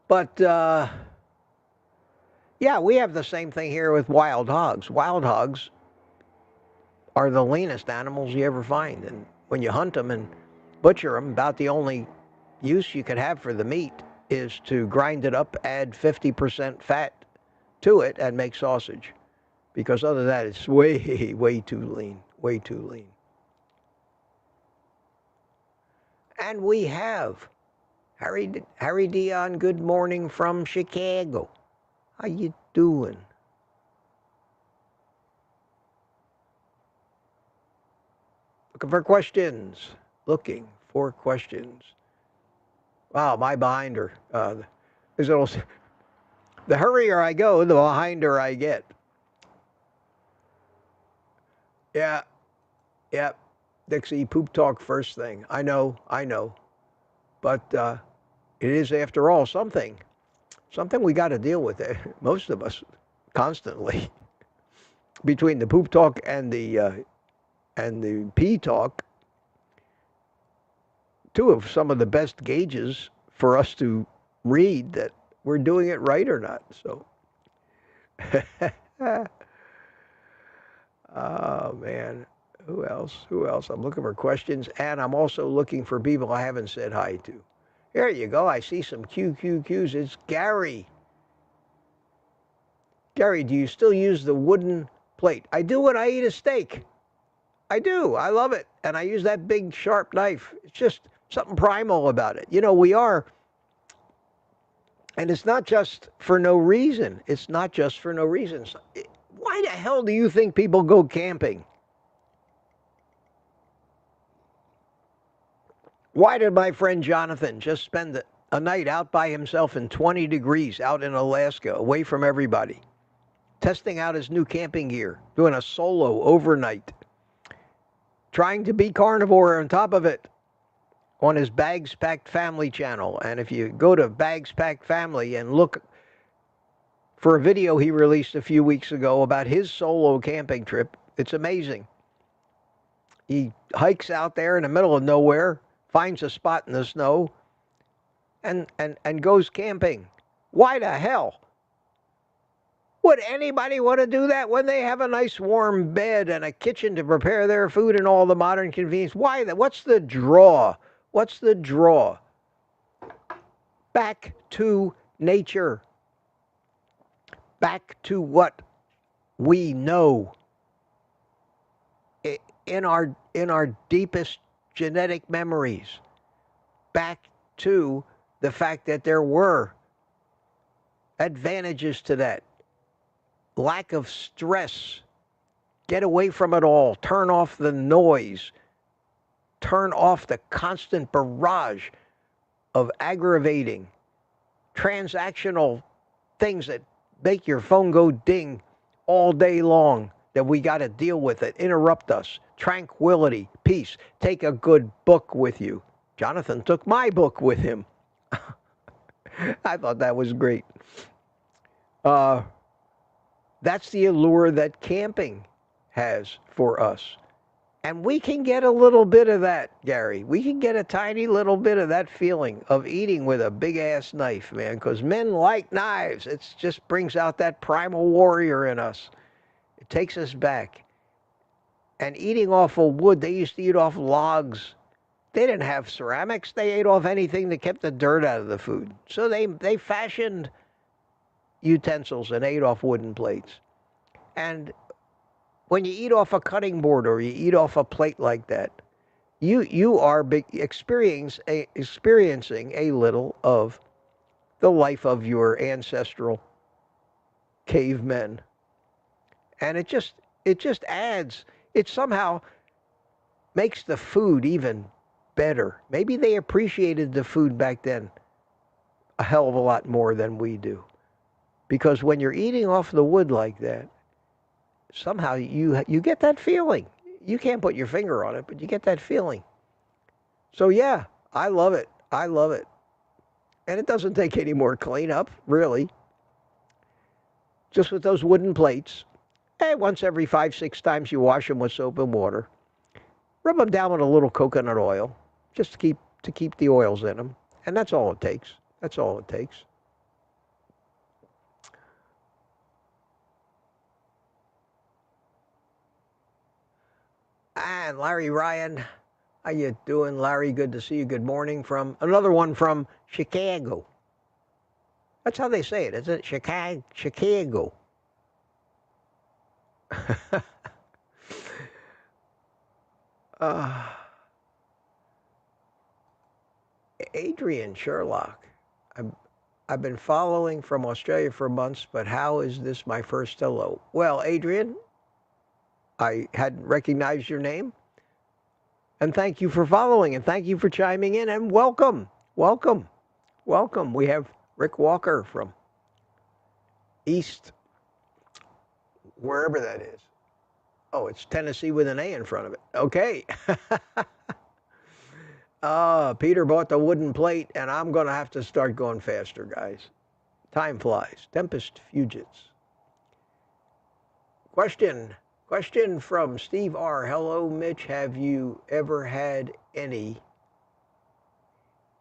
But, yeah, we have the same thing here with wild hogs. Wild hogs are the leanest animals you ever find. And when you hunt them and butcher them, about the only use you could have for the meat is to grind it up, add 50% fat to it, and make sausage. Because other than that, it's way, way too lean. Way too lean. And we have Harry Dion, good morning from Chicago. How you doing? Looking for questions. Looking for questions. Wow, my behinder. The hurrier I go, the behinder I get. Yeah. Yep. Dixie, poop talk first thing. I know. But it is, after all, something we got to deal with. Most of us, constantly. Between the poop talk and the pee talk, two of some of the best gauges for us to read that we're doing it right or not. So, oh man, who else? I'm looking for questions, and I'm also looking for people I haven't said hi to. There you go. I see some QQQs. It's Gary. Gary, do you still use the wooden plate? I do when I eat a steak. I do. I love it. And I use that big, sharp knife. It's just something primal about it. You know, we are, and it's not just for no reason. It's not just for no reason. Why the hell do you think people go camping? Why did my friend Jonathan just spend a night out by himself in 20 degrees out in Alaska, away from everybody, testing out his new camping gear, doing a solo overnight, trying to be carnivore on top of it on his Bags Packed Family channel? And if you go to Bags Packed Family and look for a video he released a few weeks ago about his solo camping trip, it's amazing. He hikes out there in the middle of nowhere, finds a spot in the snow, and goes camping. Why the hell would anybody want to do that when they have a nice warm bed and a kitchen to prepare their food and all the modern convenience? Why? What's the draw? What's the draw? Back to nature. Back to what we know. In our deepest genetic memories. Back to the fact that there were advantages to that. Lack of stress. Get away from it all. Turn off the noise. Turn off the constant barrage of aggravating, transactional things that make your phone go ding all day long, that we got to deal with it, interrupt us. Tranquility, peace. Take a good book with you. Jonathan took my book with him. I thought that was great. That's the allure that camping has for us. And we can get a little bit of that, Gary. We can get a tiny little bit of that feeling of eating with a big-ass knife, man, because men like knives. It just brings out that primal warrior in us. It takes us back. And eating off of wood, they used to eat off logs. They didn't have ceramics. They ate off anything that kept the dirt out of the food. So they fashioned utensils and ate off wooden plates. And when you eat off a cutting board or you eat off a plate like that, you are experiencing a little of the life of your ancestral cavemen. And it just adds, it somehow makes the food even better. Maybe they appreciated the food back then a hell of a lot more than we do. Because when you're eating off the wood like that, somehow you get that feeling. You can't put your finger on it, but you get that feeling. So yeah, I love it. I love it. And it doesn't take any more cleanup, really. Just with those wooden plates. And once every 5-6 times you wash them with soap and water. Rub them down with a little coconut oil, just to keep the oils in them. And that's all it takes. That's all it takes. And Larry Ryan, how you doing, Larry? Good to see you. Good morning from another one from Chicago. That's how they say it, isn't it? Chicago. Adrian Sherlock. I've been following from Australia for months, but how is this my first hello? Well, Adrian, I hadn't recognized your name. And thank you for following, and thank you for chiming in, and welcome, welcome, welcome. We have Rick Walker from East, wherever that is. Oh, it's Tennessee with an A in front of it. Okay. Peter bought the wooden plate, and I'm going to have to start going faster, guys. Time flies. Tempest fugits. Question from Steve R. Hello, Mitch. Have you ever had any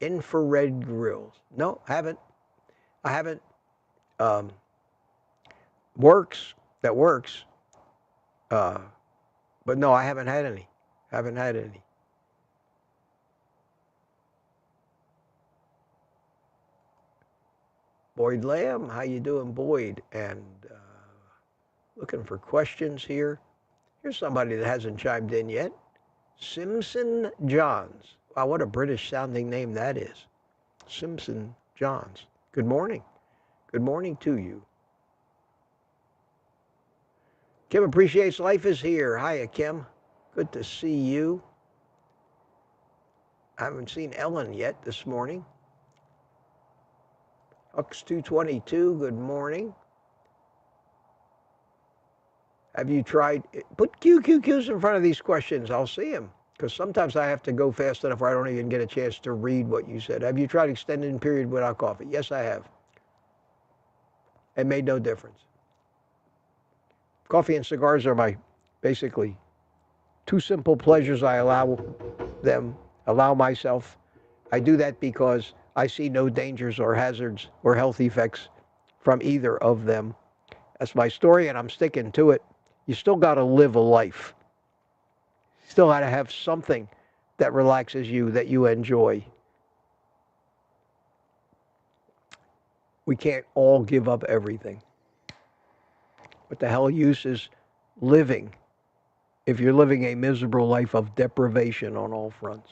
infrared grills? No, haven't. I haven't. Works. That works. But no, I haven't had any. Haven't had any. Boyd Lamb, how you doing, Boyd? And looking for questions here. Here's somebody that hasn't chimed in yet. Simpson Johns. Wow, what a British sounding name that is. Simpson Johns. Good morning. Good morning to you. Kim Appreciates Life is here. Hiya, Kim. Good to see you. I haven't seen Ellen yet this morning. Hux222, good morning. Have you tried, put QQQs in front of these questions, I'll see them. Because sometimes I have to go fast enough where I don't even get a chance to read what you said. Have you tried extended period without coffee? Yes, I have. It made no difference. Coffee and cigars are my, basically, two simple pleasures I allow myself. I do that because I see no dangers or hazards or health effects from either of them. That's my story, and I'm sticking to it. You still got to live a life. Still got to have something that relaxes you, that you enjoy. We can't all give up everything. What the hell use is living if you're living a miserable life of deprivation on all fronts?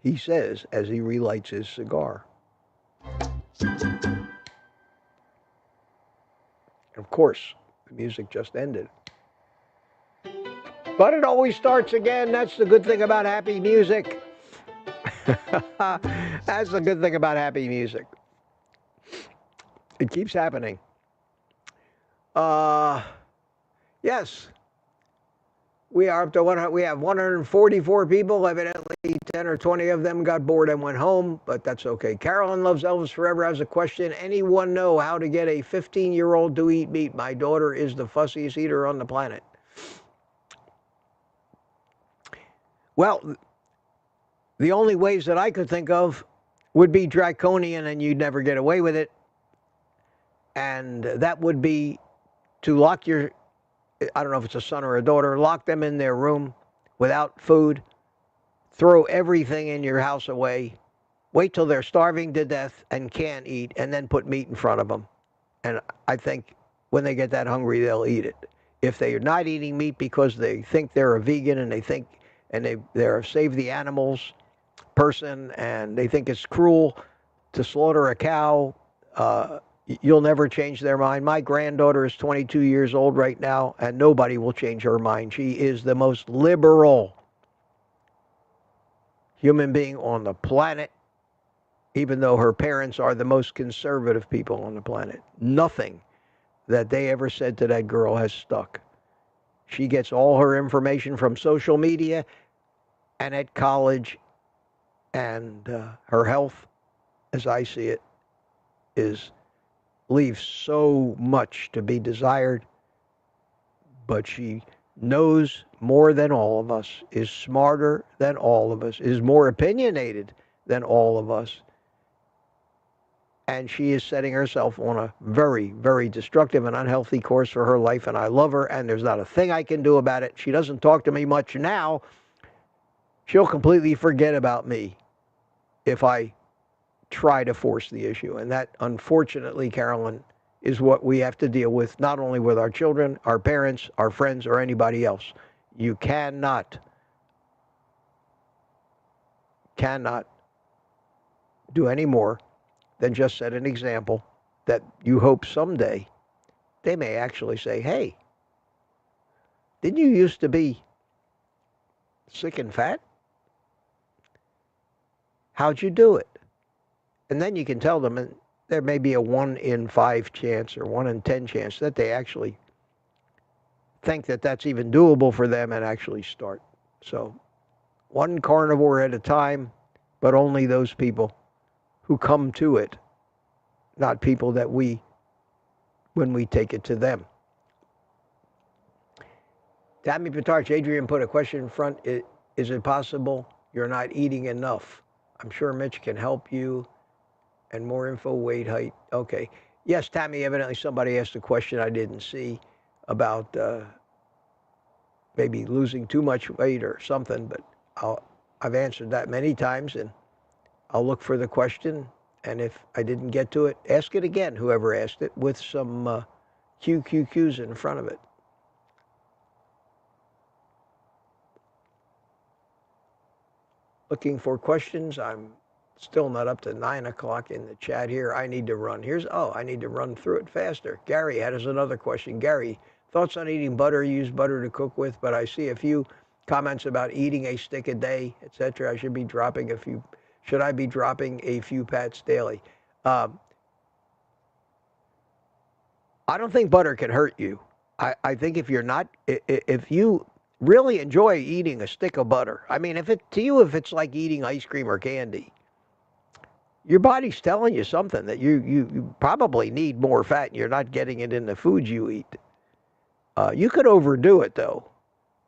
He says as he relights his cigar. Of course, the music just ended. But it always starts again. That's the good thing about happy music. That's the good thing about happy music. It keeps happening. Yes. We are up to 100. We have 144 people. Evidently, 10 or 20 of them got bored and went home, but that's okay. Carolyn Loves Elvis Forever has a question. Anyone know how to get a 15-year-old to eat meat? My daughter is the fussiest eater on the planet. Well, the only ways that I could think of would be draconian and you'd never get away with it. And that would be to lock your, I don't know if it's a son or a daughter, lock them in their room without food, throw everything in your house away, wait till they're starving to death and can't eat, and then put meat in front of them. And I think when they get that hungry, they'll eat it. If they are not eating meat because they think they're a vegan and they think, and they're a save the animals person and they think it's cruel to slaughter a cow, you'll never change their mind. My granddaughter is 22 years old right now, and nobody will change her mind. She is the most liberal human being on the planet, even though her parents are the most conservative people on the planet. Nothing that they ever said to that girl has stuck. She gets all her information from social media and at college, and her health, as I see it, leaves so much to be desired, but she knows more than all of us, is smarter than all of us, is more opinionated than all of us, and she is setting herself on a very, very destructive and unhealthy course for her life, and I love her, and there's not a thing I can do about it. She doesn't talk to me much now. She'll completely forget about me if I try to force the issue. And that, unfortunately, Carolyn, is what we have to deal with, not only with our children, our parents, our friends, or anybody else. You cannot do any more than just set an example that you hope someday they may actually say, hey, didn't you used to be sick and fat? How'd you do it? And then you can tell them, and there may be a 1 in 5 chance or 1 in 10 chance that they actually think that that's even doable for them and actually start. So one carnivore at a time, but only those people who come to it, not people that when we take it to them. Tammy Pitarch, Adrian put a question in front. Is it possible you're not eating enough? I'm sure Mitch can help you. And more info, weight, height. Okay. Yes, Tammy, evidently somebody asked a question I didn't see about maybe losing too much weight or something, but I've answered that many times, and I'll look for the question, and if I didn't get to it, ask it again, whoever asked it, with some QQQs in front of it. Looking for questions. I'm still not up to 9 o'clock in the chat here. I need to run. I need to run through it faster. Gary has another question. Gary, thoughts on eating butter? Use butter to cook with, but I see a few comments about eating a stick a day, etc. I should be dropping a few. Should I be dropping a few pats daily? I don't think butter can hurt you. I think if you really enjoy eating a stick of butter, I mean, if it's like eating ice cream or candy, your body's telling you something, that you probably need more fat and you're not getting it in the food you eat. You could overdo it, though.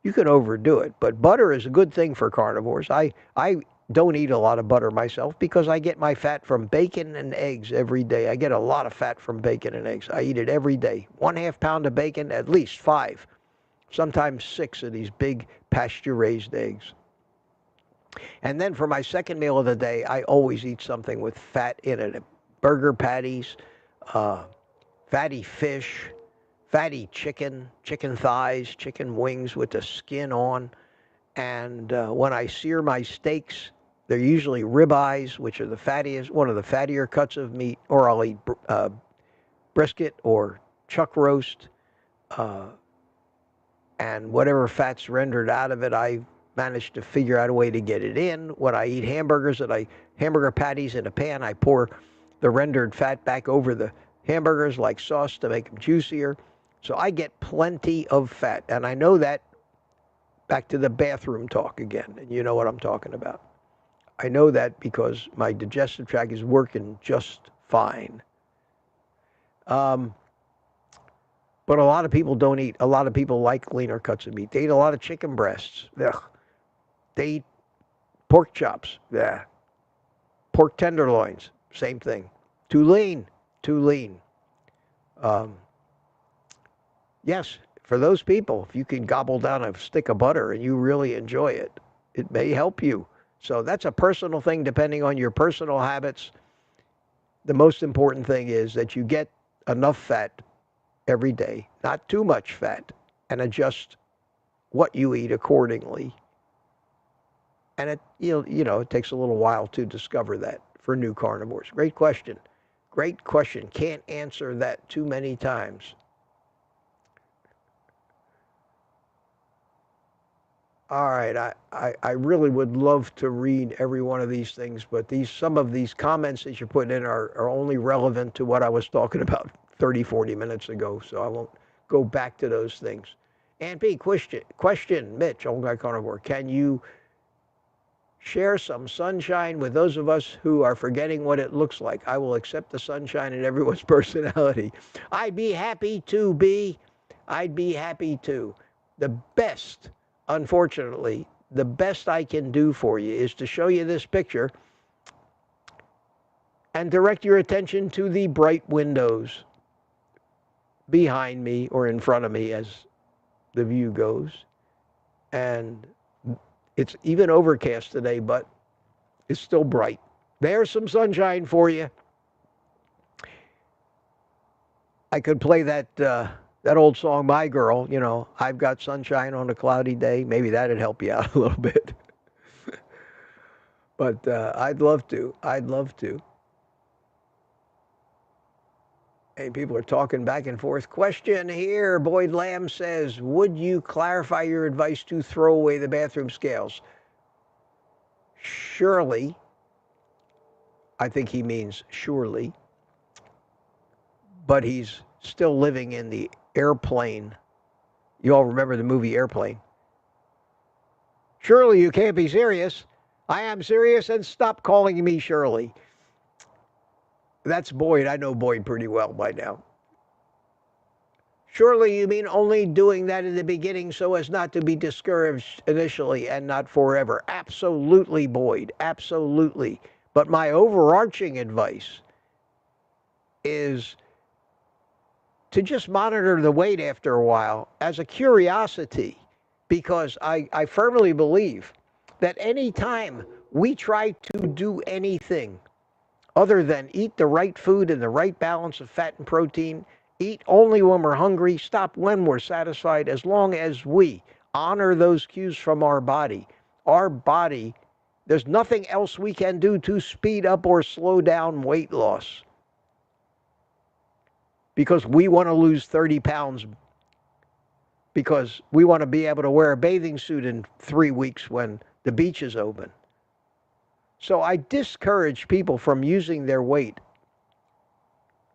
You could overdo it. But butter is a good thing for carnivores. I don't eat a lot of butter myself because I get my fat from bacon and eggs every day. I get a lot of fat from bacon and eggs. I eat it every day. 1/2 pound of bacon, at least 5, sometimes 6 of these big pasture-raised eggs. And then for my second meal of the day, I always eat something with fat in it. Burger patties, fatty fish, fatty chicken, chicken thighs, chicken wings with the skin on. And when I sear my steaks, they're usually ribeyes, which are one of the fattier cuts of meat, or I'll eat brisket or chuck roast. And whatever fat's rendered out of it, I managed to figure out a way to get it in. When I eat hamburger patties in a pan, I pour the rendered fat back over the hamburgers like sauce to make them juicier. So I get plenty of fat. And I know that Back to the bathroom talk again, and you know what I'm talking about. I know that because my digestive tract is working just fine. But a lot of people don't eat. A lot of people like leaner cuts of meat. They eat a lot of chicken breasts. Ugh. They eat pork chops. Yeah. Pork tenderloins. Same thing. Too lean. Too lean. Yes, for those people, if you can gobble down a stick of butter and you really enjoy it, it may help you. So that's a personal thing depending on your personal habits. The most important thing is that you get enough fat every day, not too much fat, and adjust what you eat accordingly. And it, it takes a little while to discover that for new carnivores. Great question. Great question. Can't answer that too many times. All right, I really would love to read every one of these things, but some of these comments that you're putting in are only relevant to what I was talking about 30, 40 minutes ago, so I won't go back to those things. And B, question, Mitch, OldGuyCarnivore, can you share some sunshine with those of us who are forgetting what it looks like? I will accept the sunshine in everyone's personality. I'd be happy to, B. I'd be happy to. The best, unfortunately, the best I can do for you is to show you this picture and direct your attention to the bright windows behind me or in front of me as the view goes. And it's even overcast today, but it's still bright. There's some sunshine for you. I could play that old song, My Girl, I've got sunshine on a cloudy day. Maybe that'd help you out a little bit. But I'd love to. I'd love to. Hey, people are talking back and forth. Question here. Boyd Lamb says, would you clarify your advice to throw away the bathroom scales? Surely. I think he means surely. But he's still living in the airplane. You all remember the movie Airplane? Surely you can't be serious. I am serious, and stop calling me Shirley. That's Boyd. I know Boyd pretty well by now. Surely you mean only doing that in the beginning so as not to be discouraged initially and not forever. Absolutely, Boyd. Absolutely. But my overarching advice is to just monitor the weight after a while as a curiosity, because I firmly believe that any time we try to do anything other than eat the right food and the right balance of fat and protein, eat only when we're hungry, stop when we're satisfied, as long as we honor those cues from our body, there's nothing else we can do to speed up or slow down weight loss. Because we want to lose 30 pounds, because we want to be able to wear a bathing suit in 3 weeks when the beach is open. So I discourage people from using their weight,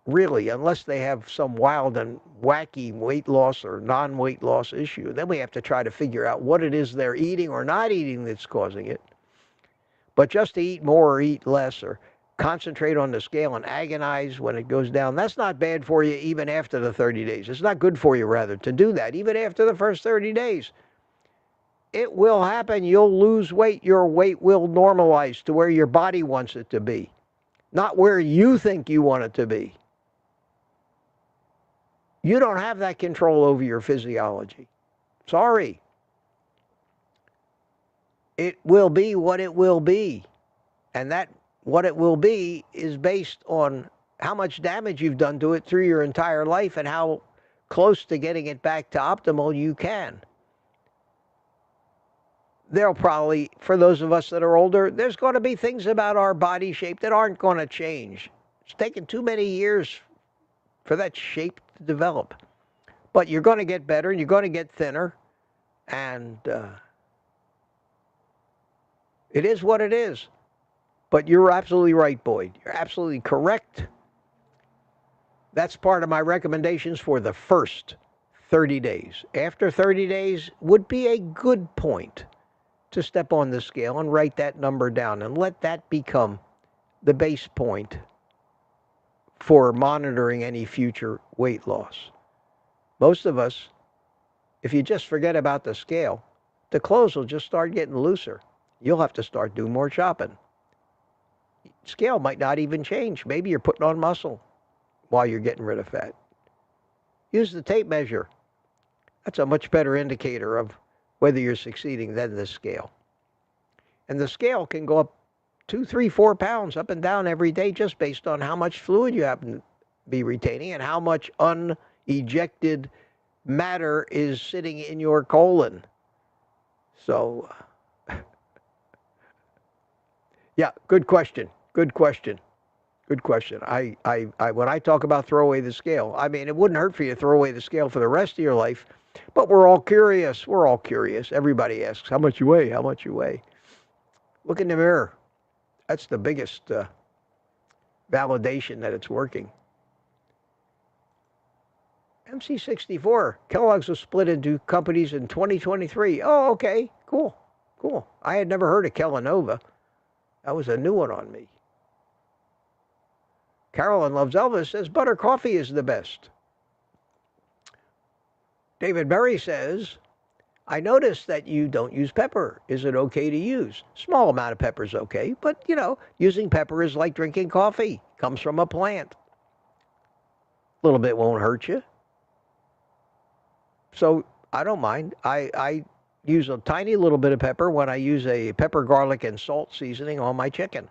really, unless they have some wild and wacky weight loss or non-weight loss issue. Then we have to try to figure out what it is they're eating or not eating that's causing it. But just to eat more or eat less or concentrate on the scale and agonize when it goes down, that's not bad for you even after the 30 days. It's not good for you, rather, to do that even after the first 30 days. It will happen. You'll lose weight. Your weight will normalize to where your body wants it to be, not where you think you want it to be. You don't have that control over your physiology. Sorry. It will be what it will be. And that what it will be is based on how much damage you've done to it through your entire life and how close to getting it back to optimal you can. There'll probably, for those of us that are older, there's going to be things about our body shape that aren't going to change. It's taken too many years for that shape to develop. But you're going to get better, and you're going to get thinner, and it is what it is. But you're absolutely right, Boyd. You're absolutely correct. That's part of my recommendations for the first 30 days. After 30 days would be a good point to step on the scale and write that number down and let that become the base point for monitoring any future weight loss. Most of us, if you just forget about the scale, the clothes will just start getting looser. You'll have to start doing more shopping. Scale might not even change. Maybe you're putting on muscle while you're getting rid of fat. Use the tape measure. That's a much better indicator of whether you're succeeding than the scale. And the scale can go up 2, 3, 4 pounds up and down every day just based on how much fluid you happen to be retaining and how much unejected matter is sitting in your colon. So, yeah, good question. Good question. Good question. I when I talk about throw away the scale, I mean, it wouldn't hurt for you to throw away the scale for the rest of your life, but we're all curious. We're all curious. Everybody asks, how much you weigh? How much you weigh? Look in the mirror. That's the biggest validation that it's working. MC64, Kellogg's was split into companies in 2023. Oh, okay, cool, cool. I had never heard of Kellanova. That was a new one on me. Carolyn Loves Elvis says butter coffee is the best. David Berry says, I noticed that you don't use pepper. Is it okay to use? Small amount of pepper is okay, but, you know, using pepper is like drinking coffee. Comes from a plant. A little bit won't hurt you. So I don't mind. I use a tiny little bit of pepper when I use a pepper, garlic, and salt seasoning on my chicken.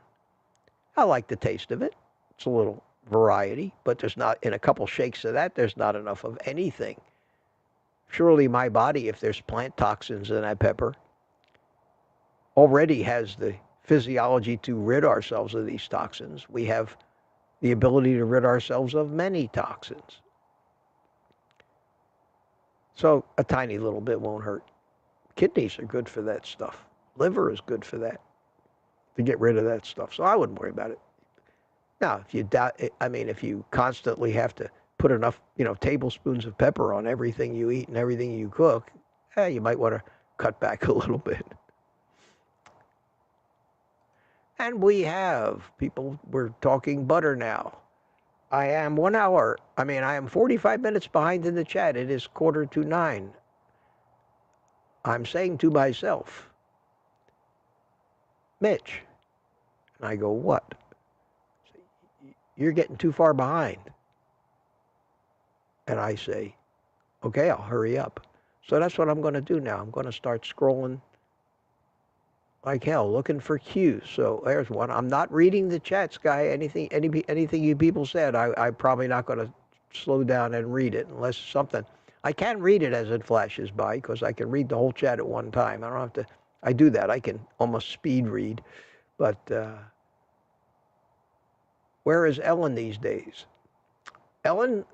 I like the taste of it. It's a little variety, but there's not, in a couple shakes of that, there's not enough of anything. Surely my body, if there's plant toxins in that pepper, already has the physiology to rid ourselves of these toxins. We have the ability to rid ourselves of many toxins. So a tiny little bit won't hurt. Kidneys are good for that stuff. Liver is good for that, to get rid of that stuff. So I wouldn't worry about it. Now, if you doubt, I mean, if you constantly have to put enough, tablespoons of pepper on everything you eat and everything you cook, you might want to cut back a little bit. And we have people, we're talking butter now. I am 45 minutes behind in the chat. It is 8:45. I'm saying to myself, Mitch, and I go, what? You're getting too far behind. And I say, okay, I'll hurry up. So that's what I'm going to do now. I'm going to start scrolling like hell, looking for cues. So there's one. I'm not reading the chats, guy. Anything you people said, I'm probably not going to slow down and read it unless something. I can read it as it flashes by because I can read the whole chat at one time. I don't have to. I do that. I can almost speed read. But where is Ellen these days? Ellen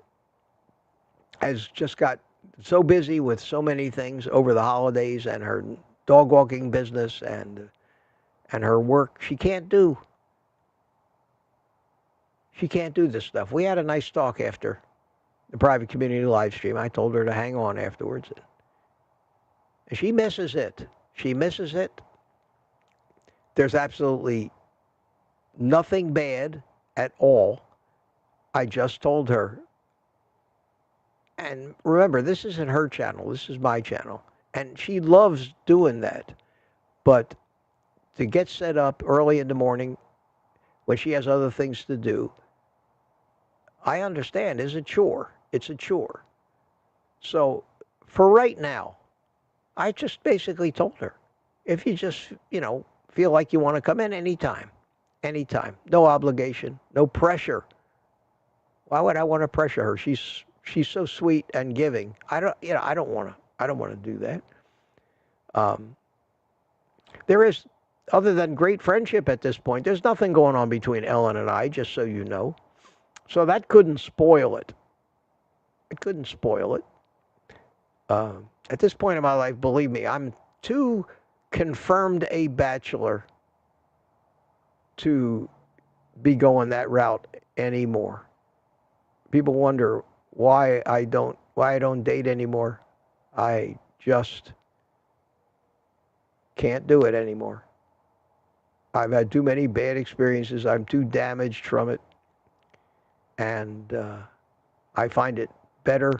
has just got so busy with so many things over the holidays and her dog walking business and her work. She can't do this stuff. We had a nice talk after the private community live stream. I told her to hang on afterwards. And she misses it. She misses it. There's absolutely nothing bad at all. I just told her. And remember, this isn't her channel. This is my channel. And she loves doing that. But to get set up early in the morning when she has other things to do, I understand, is a chore. It's a chore. So for right now, I just basically told her, if you just, feel like you want to come in anytime. No obligation, no pressure. Why would I want to pressure her? She's so sweet and giving. I don't want to do that. There is, other than great friendship at this point, there's nothing going on between Ellen and I, just so you know. So that couldn't spoil it. It couldn't spoil it. At this point in my life, believe me, I'm too confirmed a bachelor to be going that route anymore. People wonder why I don't why I don't date anymore. I just can't do it anymore. I've had too many bad experiences. I'm too damaged from it. And I find it better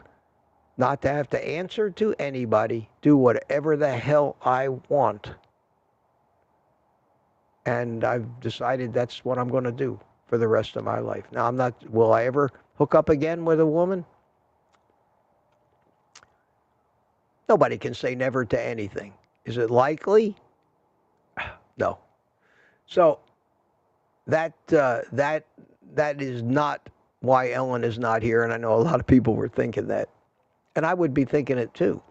not to have to answer to anybody, do whatever the hell I want. And I've decided that's what I'm going to do for the rest of my life. Now, will I ever hook up again with a woman? Nobody can say never to anything. Is it likely? No. So that is not why Ellen is not here, and I know a lot of people were thinking that. And I would be thinking it too.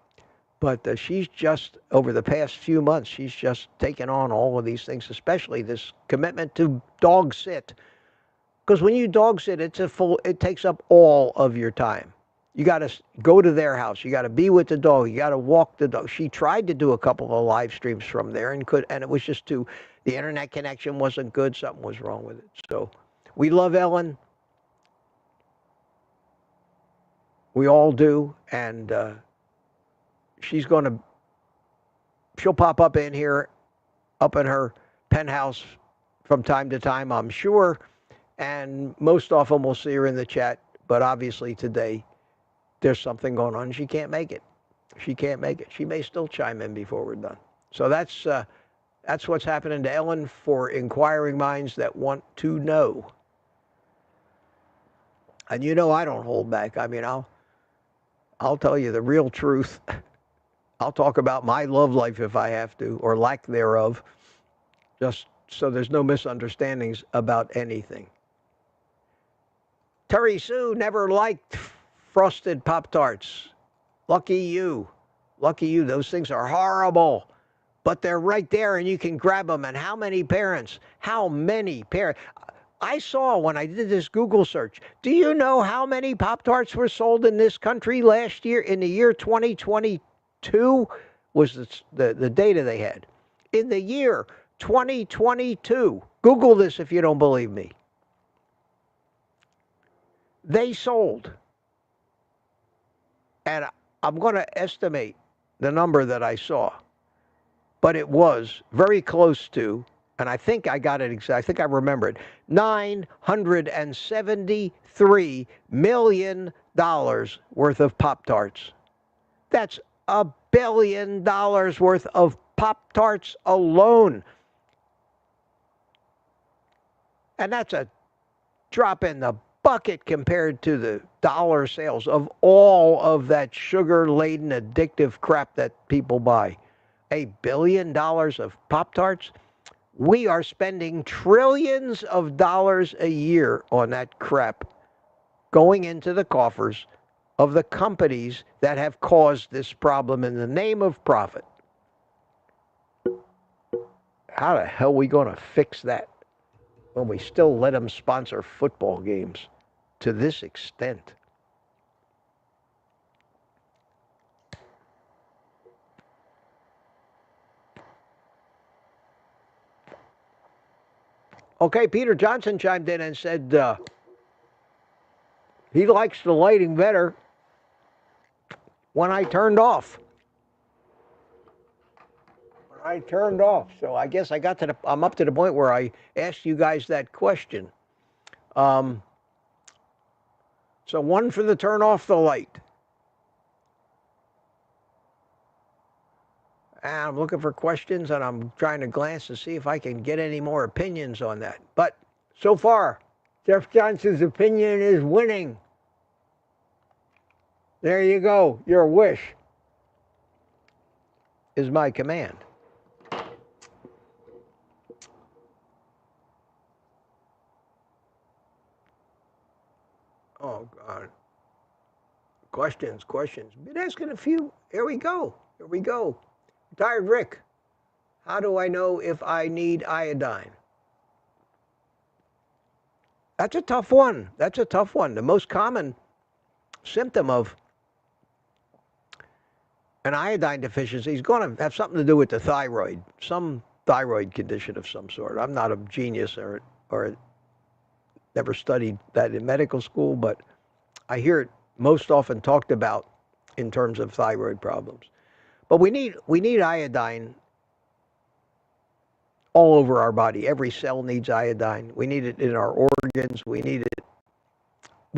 But she's just, over the past few months, she's just taken on all of these things, especially this commitment to dog sit. Because when you dog sit, it takes up all of your time. You got to go to their house. You got to be with the dog. You got to walk the dog. She tried to do a couple of live streams from there and it was just the internet connection wasn't good. Something was wrong with it. So we love Ellen. We all do. And she'll pop up in here, up in her penthouse from time to time, I'm sure. And most often we'll see her in the chat. But obviously today, there's something going on. She can't make it. She can't make it. She may still chime in before we're done. So that's what's happening to Ellen for inquiring minds that want to know. And you know I don't hold back. I mean, I'll tell you the real truth. I'll talk about my love life if I have to, or lack thereof, just so there's no misunderstandings about anything. Terry Sue never liked frosted Pop-Tarts. Lucky you. Lucky you. Those things are horrible. But they're right there and you can grab them. And how many parents? How many parents? I saw when I did this Google search, do you know how many Pop-Tarts were sold in this country last year? In the year 2022 was the data they had. In the year 2022, Google this if you don't believe me. They sold, and I'm going to estimate the number that I saw, but it was very close to, and I think I got it exact. I think I remember it, $973 million worth of Pop-Tarts. That's $1 billion worth of Pop-Tarts alone. And that's a drop in the bucket compared to the dollar sales of all of that sugar-laden addictive crap that people buy. $1 billion of Pop-Tarts? We are spending trillions of dollars a year on that crap going into the coffers of the companies that have caused this problem in the name of profit. How the hell are we going to fix that when we still let them sponsor football games to this extent? Okay, Peter Johnson chimed in and said he likes the lighting better when I turned off. When I turned off. So I guess I'm up to the point where I asked you guys that question. So one for the turn off the light. And I'm looking for questions, and I'm trying to glance to see if I can get any more opinions on that. But so far, Jeff Johnson's opinion is winning. There you go. Your wish is my command. Oh, God. Questions. Been asking a few. Here we go. Retired Rick, how do I know if I need iodine? That's a tough one. The most common symptom of an iodine deficiency is going to have something to do with the thyroid, some thyroid condition of some sort. I'm not a genius or never studied that in medical school, but I hear it most often talked about in terms of thyroid problems. But we need iodine all over our body. Every cell needs iodine. We need it in our organs. We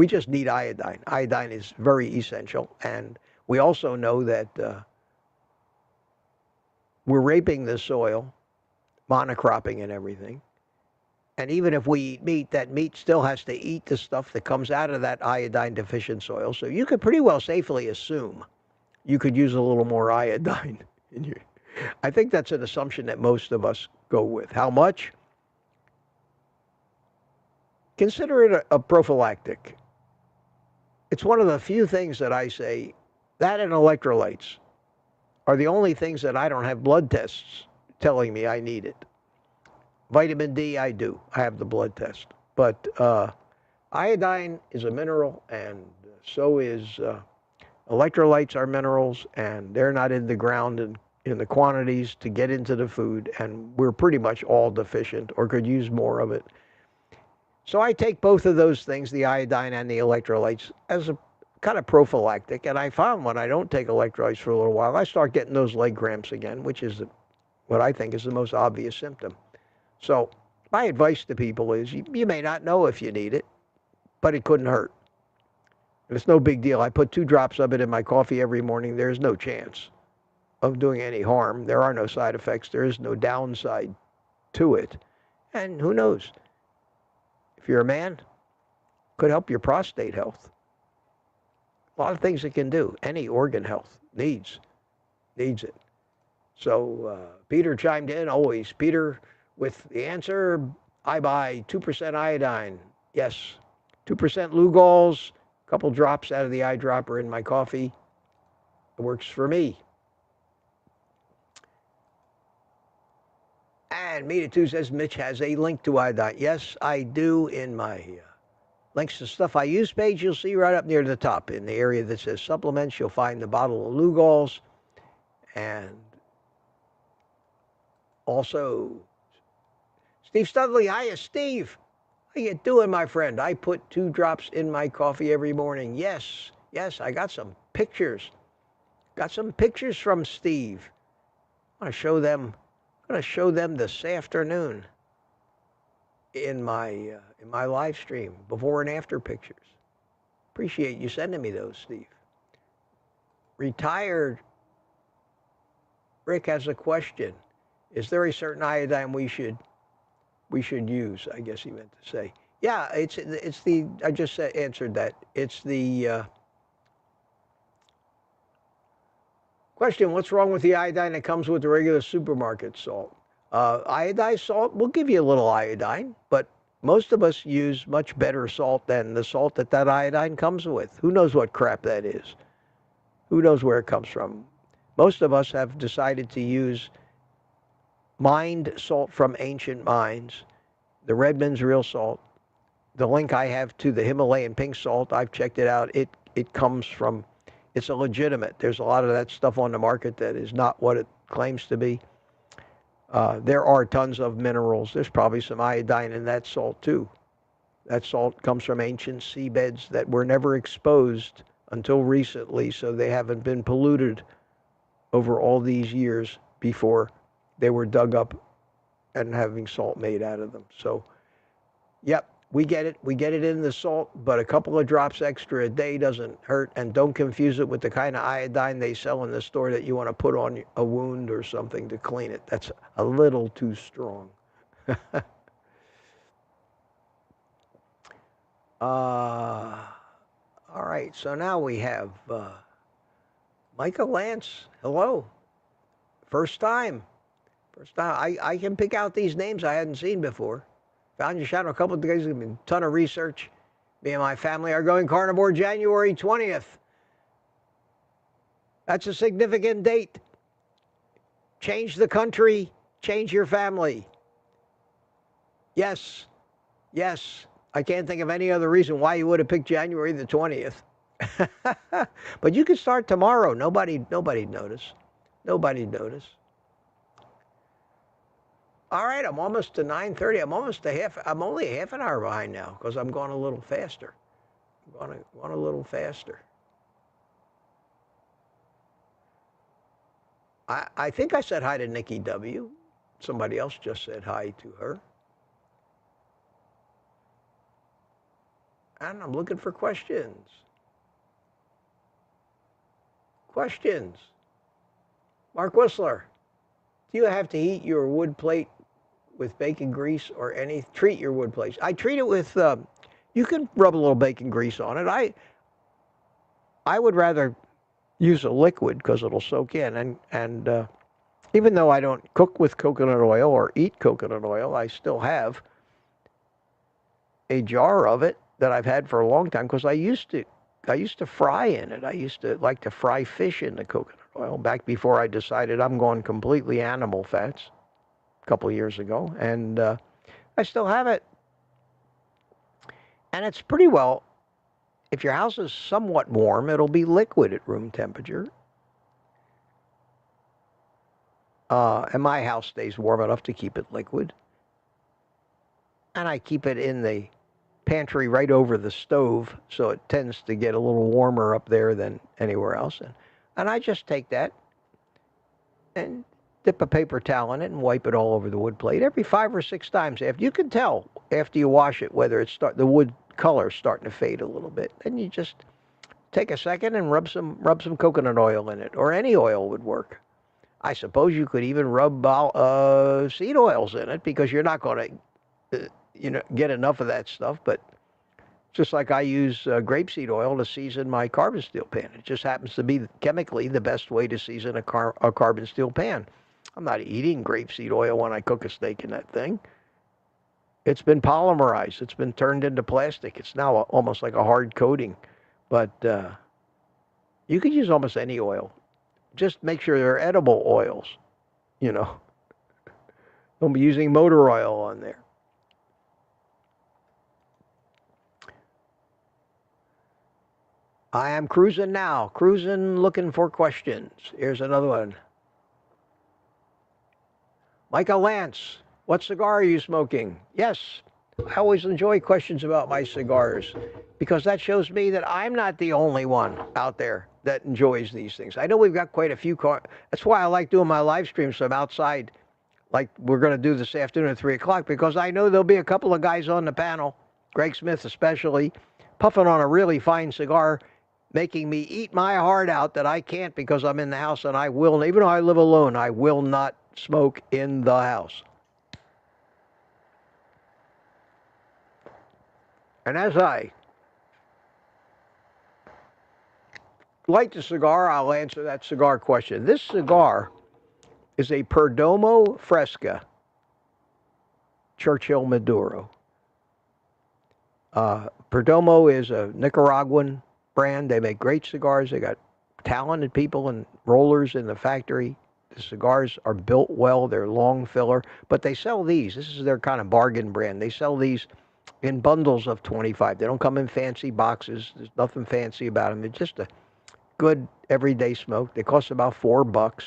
just need iodine. Iodine is very essential. And we also know that we're raping the soil, monocropping and everything. And even if we eat meat, that meat still has to eat the stuff that comes out of that iodine deficient soil. So you could pretty well safely assume you could use a little more iodine in your. I think that's an assumption that most of us go with. How much? Consider it a prophylactic. It's one of the few things that I say, that and electrolytes are the only things that I don't have blood tests telling me I need it. Vitamin D, I do. I have the blood test. But iodine is a mineral, and so is electrolytes are minerals, and they're not in the ground in the quantities to get into the food, and we're pretty much all deficient or could use more of it. So I take both of those things, the iodine and the electrolytes, as a kind of prophylactic. And I found when I don't take electrolytes for a little while, I start getting those leg cramps again, which is what I think is the most obvious symptom. So my advice to people is you may not know if you need it, but it couldn't hurt. And it's no big deal. I put 2 drops of it in my coffee every morning. There's no chance of doing any harm. There are no side effects. There is no downside to it. And who knows? If you're a man, could help your prostate health. A lot of things it can do. Any organ health needs it. So Peter chimed in always. Peter with the answer, I buy 2% iodine. Yes. 2% Lugols, a couple drops out of the eyedropper in my coffee. It works for me. And Meta2 says Mitch has a link to iodine. Yes, I do in my links to stuff I use page. You'll see right up near the top in the area that says supplements. You'll find the bottle of Lugols. And also, Steve Studley. Hiya, Steve. How you doing, my friend? I put 2 drops in my coffee every morning. Yes, I got some pictures. Got some pictures from Steve. I'm going to show them this afternoon in my live stream, before and after pictures. Appreciate you sending me those, Steve. Retired Rick has a question. Is there a certain iodine we should use? I guess he meant to say. Yeah, it's the. I just answered that. It's the question. What's wrong with the iodine that comes with the regular supermarket salt? Iodized salt will give you a little iodine, but most of us use much better salt than the salt that iodine comes with. Who knows what crap that is? Who knows where it comes from? Most of us have decided to use mined salt from ancient mines, the Redmond's real salt. The link I have to the Himalayan pink salt, I've checked it out. It comes from, it's a legitimate. There's a lot of that stuff on the market that is not what it claims to be. There are tons of minerals. There's probably some iodine in that salt too. That salt comes from ancient seabeds that were never exposed until recently, so they haven't been polluted over all these years before they were dug up and having salt made out of them. So, yep, we get it. We get it in the salt, but a couple of drops extra a day doesn't hurt. And don't confuse it with the kind of iodine they sell in the store that you want to put on a wound or something to clean it. That's a little too strong. All right, so now we have Michael Lance. Hello. First time. I can pick out these names I hadn't seen before. Found your channel a couple of days ago. A ton of research. Me and my family are going carnivore January 20th. That's a significant date. Change the country, change your family. Yes. I can't think of any other reason why you would have picked January the 20th. But you could start tomorrow. Nobody'd notice. Nobody'd notice. All right, I'm almost to 9:30. I'm only a half an hour behind now because I'm going a little faster. I'm going a little faster. I think I said hi to Nikki W. Somebody else just said hi to her. And I'm looking for questions. Questions. Mark Whistler, do you have to heat your wood plate with bacon grease or any? Treat your wood plate. I treat it with, you can rub a little bacon grease on it. I would rather use a liquid because it'll soak in. And even though I don't cook with coconut oil or eat coconut oil, I still have a jar of it that I've had for a long time because I used to fry in it. I used to like to fry fish in the coconut oil back before I decided I'm going completely animal fats a couple of years ago. And I still have it. And it's pretty well, if your house is somewhat warm, it'll be liquid at room temperature. And my house stays warm enough to keep it liquid. And I keep it in the pantry right over the stove, so it tends to get a little warmer up there than anywhere else. And I just take that and dip a paper towel in it and wipe it all over the wood plate every 5 or 6 times. After you can tell after you wash it whether it's the wood color starting to fade a little bit. And you just take a second and rub some coconut oil in it, or any oil would work. I suppose you could even rub seed oils in it because you're not going to get enough of that stuff. But just like I use grapeseed oil to season my carbon steel pan. It just happens to be chemically the best way to season a carbon steel pan. I'm not eating grapeseed oil when I cook a steak in that thing. It's been polymerized. It's been turned into plastic. It's now almost like a hard coating. But you could use almost any oil. Just make sure they're edible oils, Don't be using motor oil on there. I am cruising now. Cruising, looking for questions. Here's another one. Michael Lance, what cigar are you smoking? Yes, I always enjoy questions about my cigars because that shows me that I'm not the only one out there that enjoys these things. I know we've got quite a few. That's why I like doing my live streams from outside, like we're going to do this afternoon at 3 o'clock, because I know there'll be a couple of guys on the panel, Greg Smith especially, puffing on a really fine cigar, making me eat my heart out that I can't because I'm in the house, and I will, even though I live alone, I will not smoke in the house. And as I light the cigar, I'll answer that cigar question. This cigar is a Perdomo Fresca Churchill Maduro. Perdomo is a Nicaraguan brand. They make great cigars. They got talented people and rollers in the factory. The cigars are built well. They're long filler. But they sell these. This is their kind of bargain brand. They sell these in bundles of 25. They don't come in fancy boxes. There's nothing fancy about them. They're just a good everyday smoke. They cost about $4.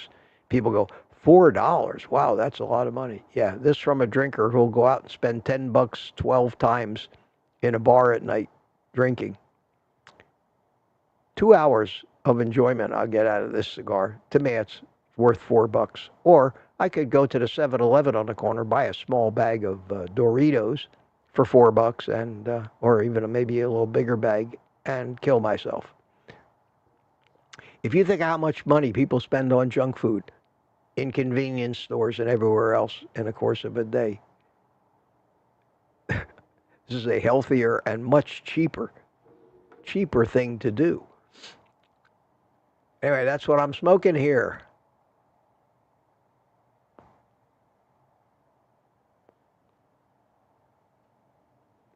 People go, $4? Wow, that's a lot of money. Yeah, this from a drinker who'll go out and spend $10 12 times in a bar at night drinking. 2 hours of enjoyment I'll get out of this cigar. To me, it's worth $4. Or I could go to the 7-Eleven on the corner, buy a small bag of Doritos for $4, and or even maybe a little bigger bag, and kill myself. If you think of how much money people spend on junk food in convenience stores and everywhere else in the course of a day, this is a healthier and much cheaper thing to do. Anyway, that's what I'm smoking here.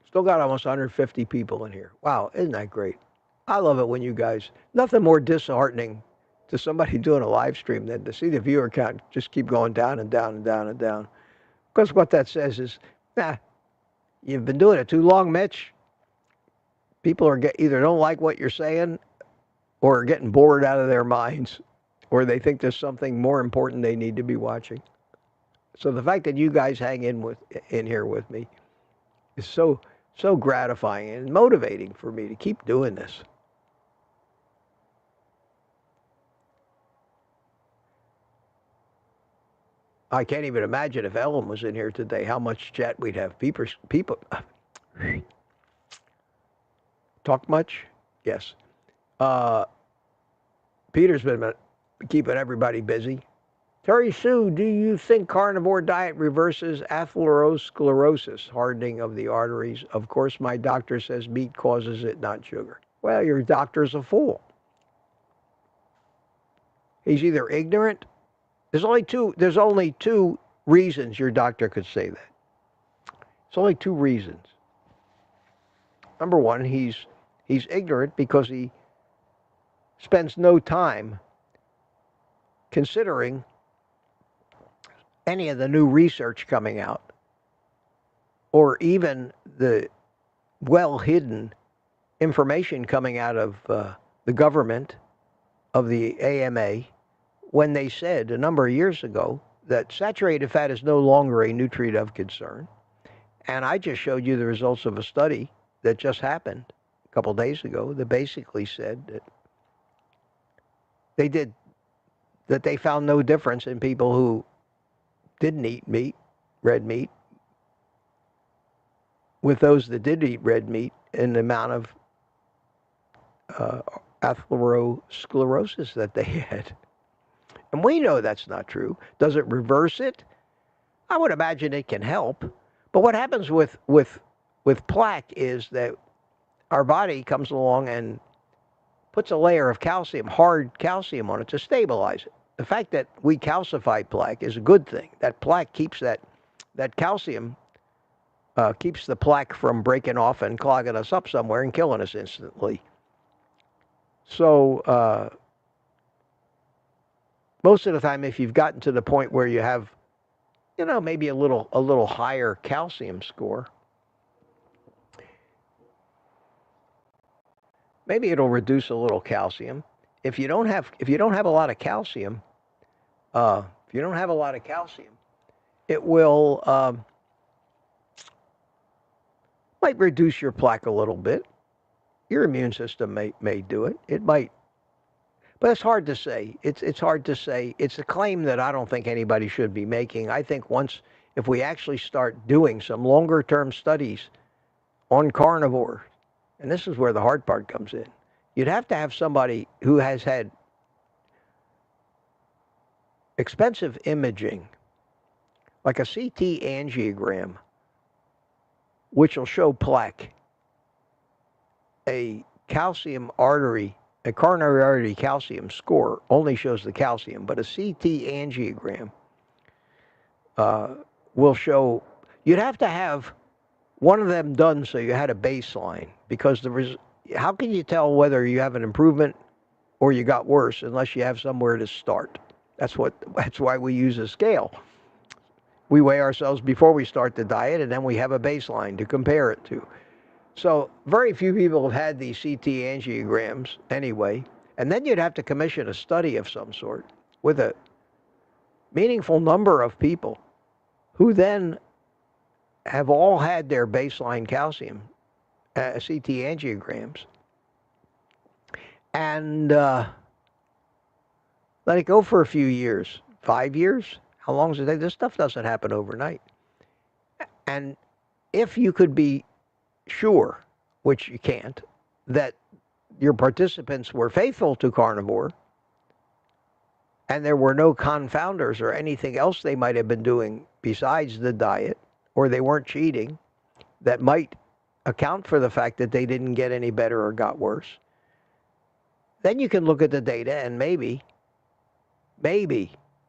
Still got almost 150 people in here. Wow, isn't that great? I love it when you guys, nothing more disheartening to somebody doing a live stream than to see the viewer count just keep going down and down and down and down. Because what that says is, you've been doing it too long, Mitch. People are either don't like what you're saying or are getting bored out of their minds, or they think there's something more important they need to be watching. So the fact that you guys hang in here with me is so gratifying and motivating for me to keep doing this. I can't even imagine if Ellen was in here today, how much chat we'd have. People talk much? Yes. Peter's been keeping everybody busy. Terry Sue, do you think carnivore diet reverses atherosclerosis, hardening of the arteries? Of course, my doctor says meat causes it, not sugar. Well, your doctor's a fool. He's either ignorant. There's only two reasons your doctor could say that. It's only two reasons. Number one, he's ignorant because he spends no time considering any of the new research coming out, or even the well-hidden information coming out of the government, of the AMA, when they said a number of years ago that saturated fat is no longer a nutrient of concern. And I just showed you the results of a study that just happened a couple of days ago that basically said that they found no difference in people who didn't eat meat, red meat, with those that did eat red meat in the amount of atherosclerosis that they had. And we know that's not true. Does it reverse it? I would imagine it can help. But what happens with plaque is that our body comes along and puts a layer of calcium, hard calcium on it to stabilize it. The fact that we calcify plaque is a good thing. That plaque keeps that calcium, keeps the plaque from breaking off and clogging us up somewhere and killing us instantly. So most of the time, if you've gotten to the point where you have, maybe a little higher calcium score, maybe it'll reduce a little calcium. If you don't have a lot of calcium, it will might reduce your plaque a little bit. Your immune system may do it. It might, but it's hard to say. It's hard to say. It's a claim that I don't think anybody should be making. I think if we actually start doing some longer term studies on carnivore, and this is where the hard part comes in, you'd have to have somebody who has had expensive imaging, like a CT angiogram, which will show plaque, a calcium artery, a coronary artery calcium score only shows the calcium, but a CT angiogram will show. You'd have to have one of them done so you had a baseline, because how can you tell whether you have an improvement or you got worse unless you have somewhere to start? That's why we use a scale. We weigh ourselves before we start the diet, and then we have a baseline to compare it to. So very few people have had these CT angiograms anyway, and then you'd have to commission a study of some sort with a meaningful number of people who then have all had their baseline calcium CT angiograms, and let it go for a few years, 5 years. How long does it take? This stuff doesn't happen overnight. And if you could be sure, which you can't, that your participants were faithful to carnivore, and there were no confounders or anything else they might have been doing besides the diet, or they weren't cheating, that might account for the fact that they didn't get any better or got worse, then you can look at the data and maybe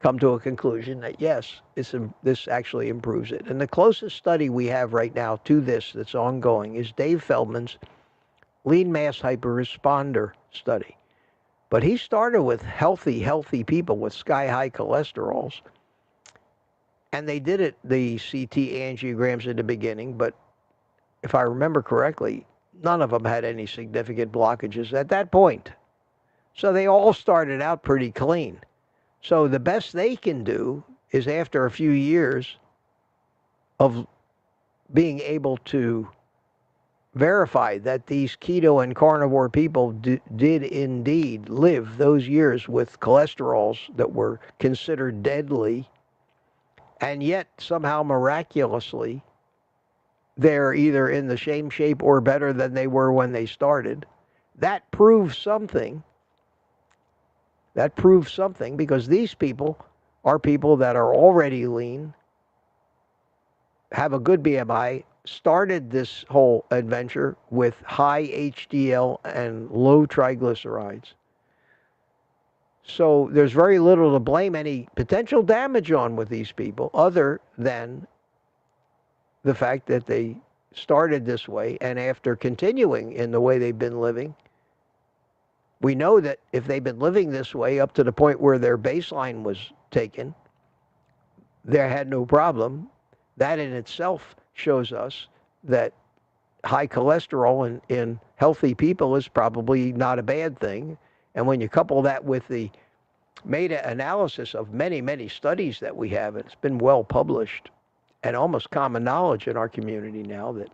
come to a conclusion that yes, this actually improves it. And the closest study we have right now to this that's ongoing is Dave Feldman's lean mass hyperresponder study. But he started with healthy people with sky-high cholesterols. And they did the CT angiograms in the beginning, but if I remember correctly, none of them had any significant blockages at that point. So they all started out pretty clean. So the best they can do is, after a few years of being able to verify that these keto and carnivore people did indeed live those years with cholesterols that were considered deadly, and yet somehow miraculously they're either in the same shape or better than they were when they started. That proves something. That proves something, because these people are people that are already lean, have a good BMI, started this whole adventure with high HDL and low triglycerides. So there's very little to blame any potential damage on with these people, other than the fact that they started this way, and after continuing in the way they've been living, we know that if they've been living this way up to the point where their baseline was taken, they had no problem. That in itself shows us that high cholesterol in healthy people is probably not a bad thing. And when you couple that with the meta-analysis of many, many studies that we have, it's been well published and almost common knowledge in our community now, that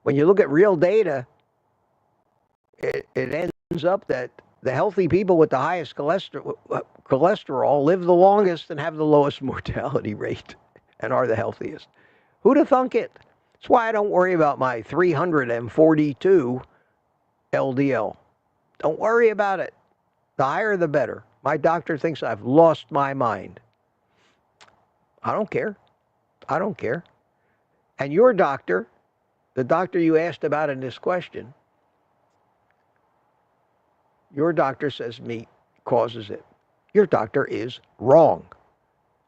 when you look at real data, it ends up that the healthy people with the highest cholesterol live the longest and have the lowest mortality rate and are the healthiest. Who'd have thunk it? That's why I don't worry about my 342 LDL. Don't worry about it. The higher the better. My doctor thinks I've lost my mind. I don't care. I don't care. And your doctor, the doctor you asked about in this question, your doctor says meat causes it. Your doctor is wrong.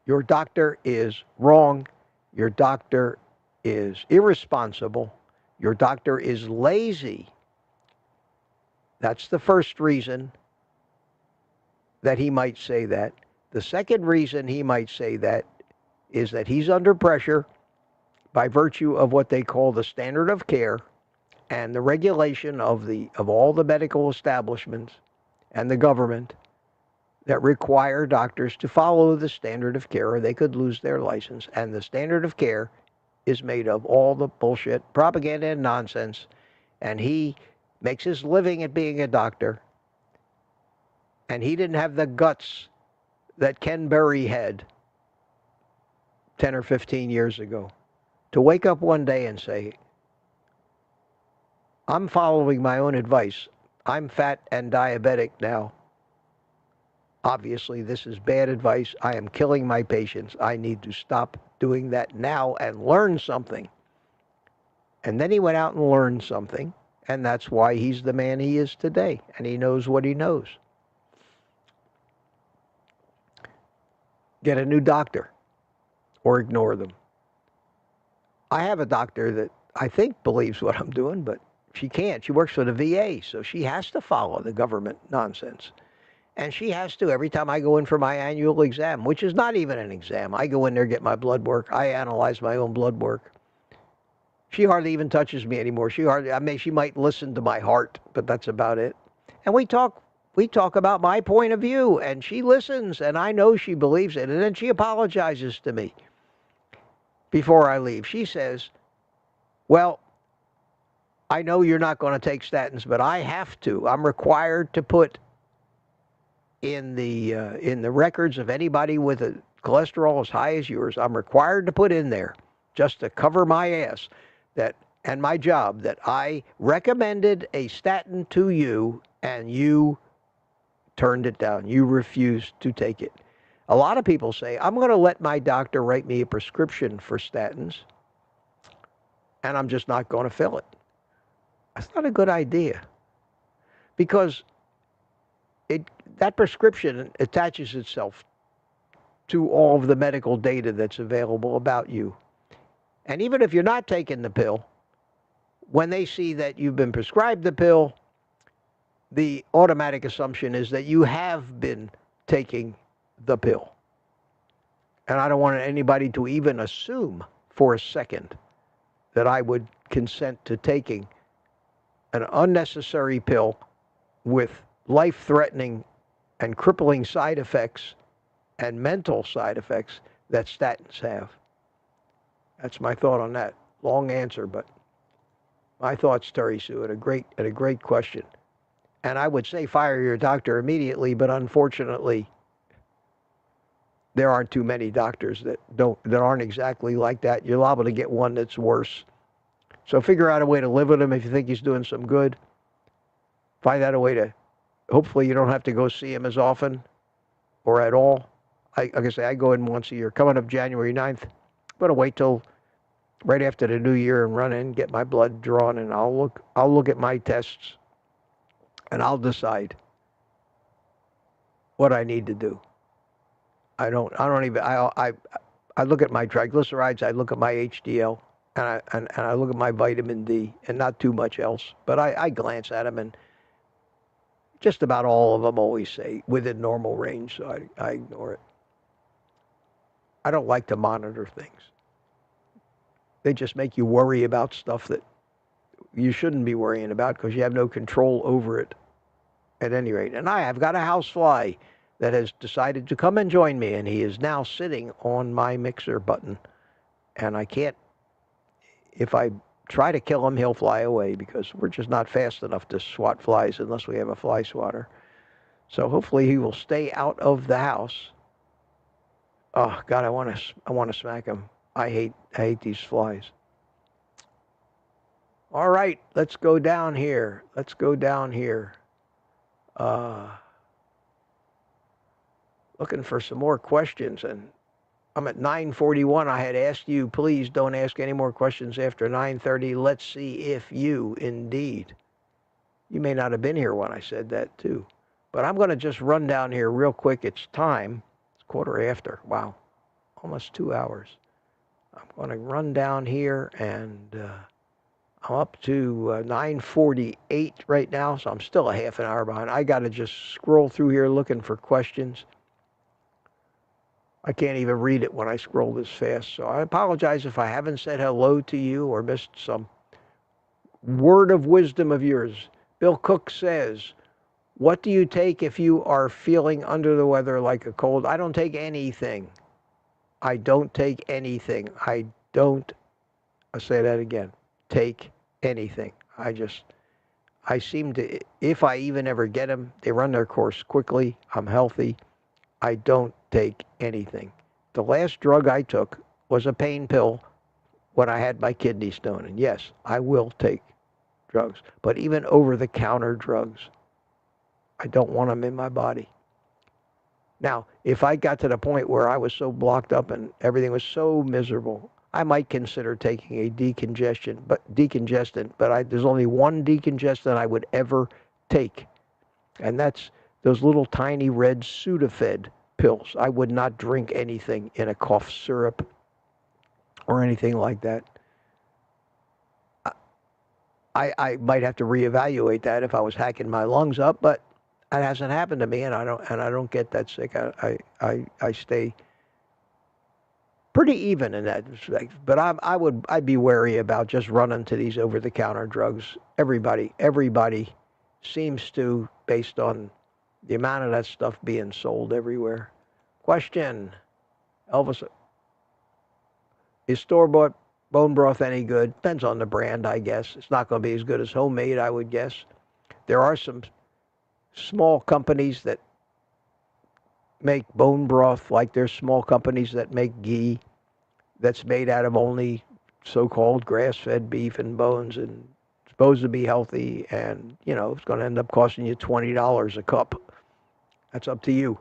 Your doctor is wrong. Your doctor is irresponsible. Your doctor is lazy. That's the first reason that he might say that. The second reason he might say that is that he's under pressure by virtue of what they call the standard of care and the regulation of all the medical establishments and the government that require doctors to follow the standard of care, or they could lose their license. And the standard of care is made of all the bullshit, propaganda, and nonsense. And he makes his living at being a doctor. And he didn't have the guts that Ken Berry had 10 or 15 years ago to wake up one day and say, I'm following my own advice. I'm fat and diabetic now. Obviously, this is bad advice. I am killing my patients. I need to stop doing that now and learn something. And then he went out and learned something, and that's why he's the man he is today, and he knows what he knows. Get a new doctor or ignore them. I have a doctor that I think believes what I'm doing, but she can't. She works for the VA, so she has to follow the government nonsense. And she has to every time I go in for my annual exam, which is not even an exam. I go in there, get my blood work. I analyze my own blood work. She hardly even touches me anymore. She might listen to my heart, but that's about it. And we talk about my point of view, and she listens, and I know she believes it. And then she apologizes to me before I leave. She says, well, I know you're not going to take statins, but I have to. I'm required to put in the records of anybody with a cholesterol as high as yours, I'm required to put in there, just to cover my ass, and my job, that I recommended a statin to you and you turned it down. You refused to take it. A lot of people say, I'm going to let my doctor write me a prescription for statins, and I'm just not going to fill it. That's not a good idea, because that prescription attaches itself to all of the medical data that's available about you. And even if you're not taking the pill, when they see that you've been prescribed the pill, the automatic assumption is that you have been taking the pill. And I don't want anybody to even assume for a second that I would consent to taking an unnecessary pill with life-threatening and crippling side effects and mental side effects that statins have. That's my thought on that. Long answer, but my thoughts, Terry Sue, and a great question. And I would say fire your doctor immediately, but unfortunately, there aren't too many doctors that aren't exactly like that. You're liable to get one that's worse. So figure out a way to live with him if you think he's doing some good. Find out a way to, hopefully you don't have to go see him as often or at all. Like I say, I go in once a year. Coming up January 9th, I'm going to wait till right after the new year and run in, get my blood drawn, and I'll look at my tests, and I'll decide what I need to do. I look at my triglycerides, I look at my HDL, and I look at my vitamin D, and not too much else. But I glance at them, and just about all of them always say within normal range, so I ignore it. I don't like to monitor things. They just make you worry about stuff that you shouldn't be worrying about because you have no control over it at any rate. And I have got a housefly that has decided to come and join me, and he is now sitting on my mixer button. And I can't, if I try to kill him, he'll fly away because we're just not fast enough to swat flies unless we have a fly swatter. So hopefully he will stay out of the house. Oh God, I want to smack him. I hate these flies. All right, let's go down here. Looking for some more questions, and I'm at 9:41. I had asked you, please don't ask any more questions after 9:30. Let's see if you indeed. You may not have been here when I said that too. But I'm going to just run down here real quick. It's time. It's 1:15. Wow. Almost 2 hours. I'm going to run down here, and I'm up to 9:48 right now, so I'm still a half an hour behind. I got to just scroll through here looking for questions. I can't even read it when I scroll this fast, so I apologize if I haven't said hello to you or missed some word of wisdom of yours. Bill Cook says, what do you take if you are feeling under the weather like a cold? I don't take anything. I don't take anything. I'll say that again. Take anything. I seem to, if I even ever get them, they run their course quickly. I'm healthy. I don't take anything. The last drug I took was a pain pill when I had my kidney stone. And yes, I will take drugs. But even over-the-counter drugs, I don't want them in my body. Now, if I got to the point where I was so blocked up and everything was so miserable, I might consider taking a decongestant, but there's only one decongestant I would ever take, and that's those little tiny red Sudafed pills. I would not drink anything in a cough syrup or anything like that. I might have to reevaluate that if I was hacking my lungs up, but that hasn't happened to me, and I don't get that sick. I stay pretty even in that respect. But I'd be wary about just running to these over-the-counter drugs. Everybody seems to, based on the amount of that stuff being sold everywhere. Question, Elvis, is store-bought bone broth any good? Depends on the brand, I guess. It's not going to be as good as homemade, I would guess. There are some small companies that make bone broth, like there's small companies that make ghee that's made out of only so-called grass-fed beef and bones and supposed to be healthy, and it's going to end up costing you $20 a cup. That's up to you.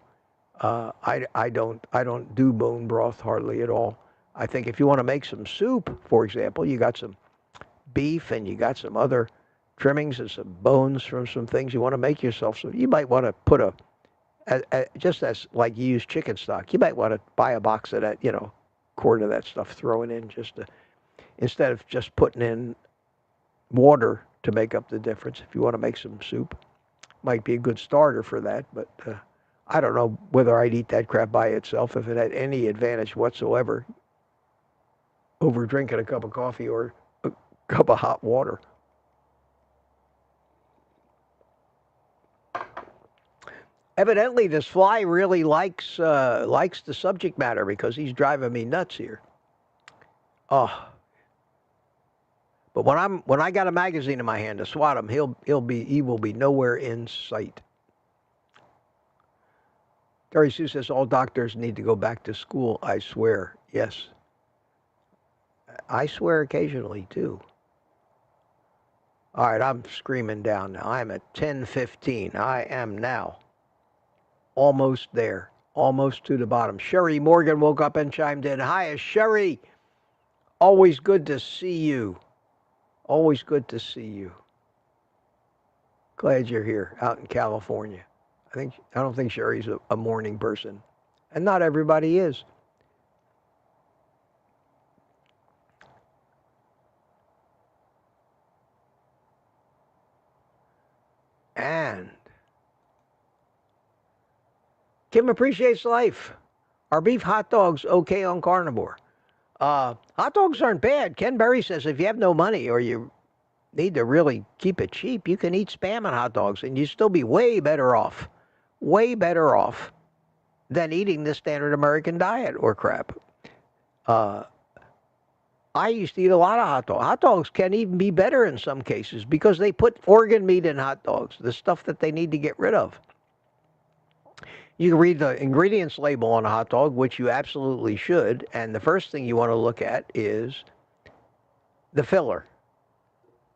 I don't do bone broth hardly at all. I think if you want to make some soup, for example, you got some beef and you got some other trimmings and some bones from some things you want to make yourself. So you might want to put just as like you use chicken stock, you might want to buy a box of that, quart of that stuff, throw it in instead of just putting in water to make up the difference. If you want to make some soup, might be a good starter for that, but I don't know whether I'd eat that crap by itself if it had any advantage whatsoever over drinking a cup of coffee or a cup of hot water. Evidently, this fly really likes the subject matter because he's driving me nuts here. Oh, but when I got a magazine in my hand to swat him, he will be nowhere in sight. Terry Sue says all doctors need to go back to school, I swear. Yes. I swear occasionally, too. All right, I'm screaming down now. I'm at 10:15. I am now almost there, almost to the bottom. Sherry Morgan woke up and chimed in. Hi, Sherry. Always good to see you. Always good to see you. Glad you're here out in California. I don't think Sherry's a morning person. And not everybody is. And Kim appreciates life. Are beef hot dogs okay on carnivore? Hot dogs aren't bad. Ken Berry says if you have no money or you need to really keep it cheap, you can eat Spam and hot dogs and you'd still be way better off than eating the standard American diet or crap. I used to eat a lot of hot dogs. Hot dogs can even be better in some cases because they put organ meat in hot dogs, the stuff that they need to get rid of. You can read the ingredients label on a hot dog, which you absolutely should, and the first thing you want to look at is the filler.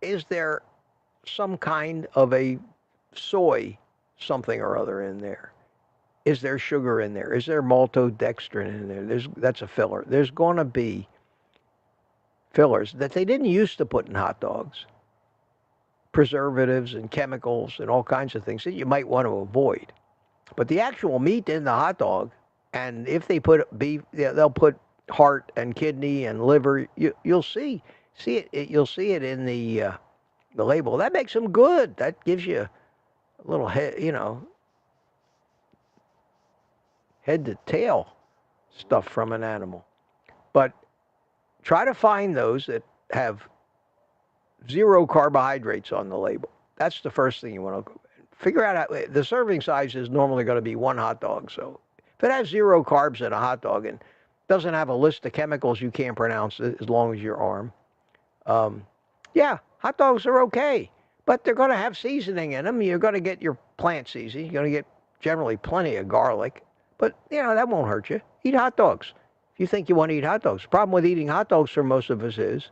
Is there some kind of a soy something or other in there? Is there sugar in there? Is there maltodextrin in there? That's a filler. There's going to be fillers that they didn't used to put in hot dogs. Preservatives and chemicals and all kinds of things that you might want to avoid. But the actual meat in the hot dog, and if they put beef, they'll put heart and kidney and liver. You'll see it. You'll see it in the label. That makes them good. That gives you a little head, head to tail stuff from an animal. But try to find those that have 0 carbohydrates on the label. That's the first thing you want to figure out. The serving size is normally going to be 1 hot dog. So if it has 0 carbs in a hot dog and doesn't have a list of chemicals you can't pronounce as long as your arm, yeah, hot dogs are okay. But they're going to have seasoning in them. You're going to get your plant seasoning. You're going to get generally plenty of garlic. But, that won't hurt you. Eat hot dogs if you think you want to eat hot dogs. The problem with eating hot dogs for most of us is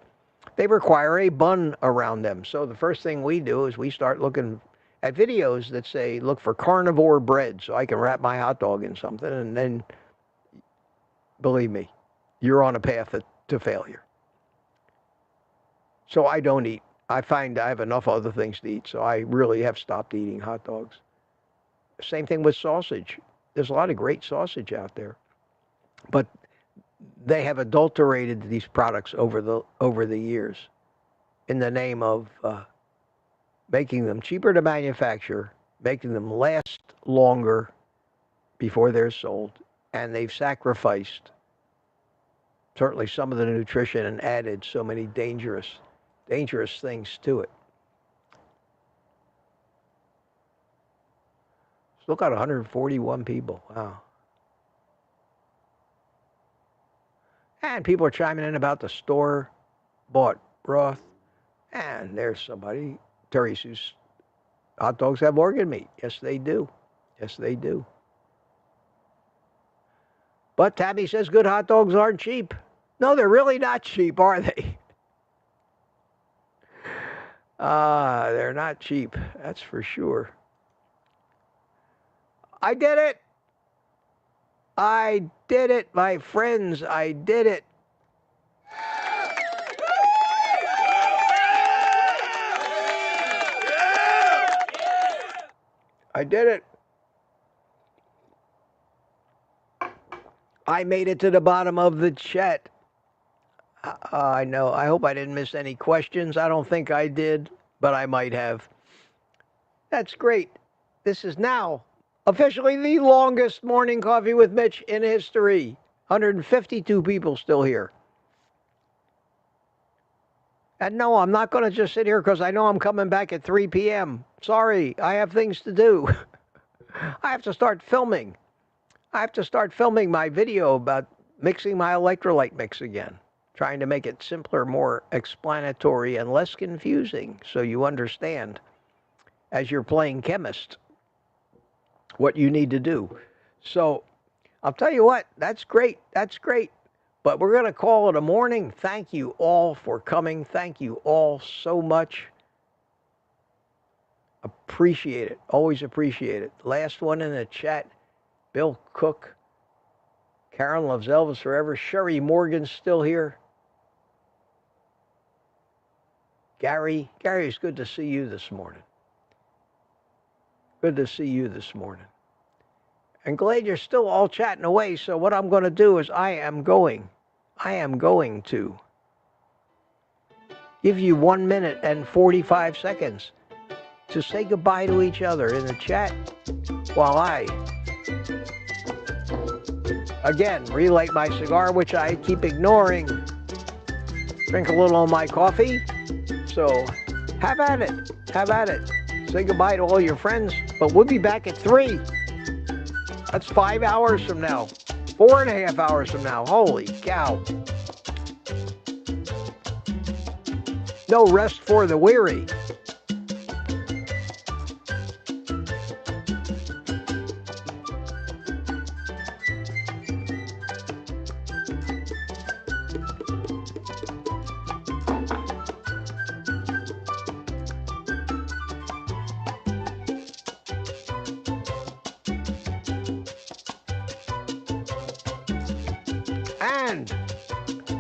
they require a bun around them. So the first thing we do is we start looking at videos that say, look for carnivore bread so I can wrap my hot dog in something. And then, believe me, you're on a path to failure. So I don't eat. I find I have enough other things to eat, so I really have stopped eating hot dogs. Same thing with sausage. There's a lot of great sausage out there. But they have adulterated these products over the years in the name of making them cheaper to manufacture, making them last longer before they're sold, and they've sacrificed certainly some of the nutrition and added so many dangerous things to it. Still got 141 people. Wow. And people are chiming in about the store-bought broth. And there's somebody, Terry Seuss, hot dogs have organ meat. Yes, they do. Yes, they do. But Tabby says good hot dogs aren't cheap. No, they're really not cheap, are they? They're not cheap. That's for sure. I did it. I did it, my friends. I did it. I did it. I made it to the bottom of the chat. I know. I hope I didn't miss any questions. I don't think I did, but I might have. That's great. This is now officially the longest morning coffee with Mitch in history. 152 people still here. And no, I'm not going to just sit here because I know I'm coming back at 3 p.m. Sorry, I have things to do. I have to start filming. I have to start filming my video about mixing my electrolyte mix again. Trying to make it simpler, more explanatory, and less confusing so you understand as you're playing chemist what you need to do. So I'll tell you what, that's great. That's great. But we're going to call it a morning. Thank you all for coming. Thank you all so much. Appreciate it. Always appreciate it. Last one in the chat, Bill Cook. Karen loves Elvis forever. Sherry Morgan's still here. Gary, it's good to see you this morning. Good to see you this morning. And glad you're still all chatting away. So what I'm going to do is I am going to give you 1 minute and 45 seconds to say goodbye to each other in the chat while I, again, relight my cigar, which I keep ignoring. Drink a little of my coffee. So have at it. Have at it. Say goodbye to all your friends. But we'll be back at 3. That's 5 hours from now. 4.5 hours from now. Holy cow. No rest for the weary. And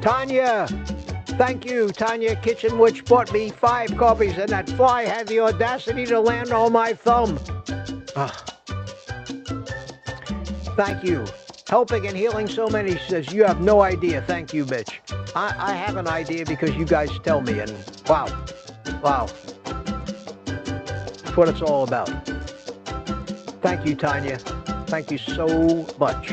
Tanya, thank you, Tanya Kitchen Witch bought me 5 coffees, and that fly had the audacity to land on my thumb. Thank you. Helping and healing so many. She says, you have no idea. Thank you, Mitch. I have an idea because you guys tell me, and wow. That's what it's all about. Thank you, Tanya. Thank you so much.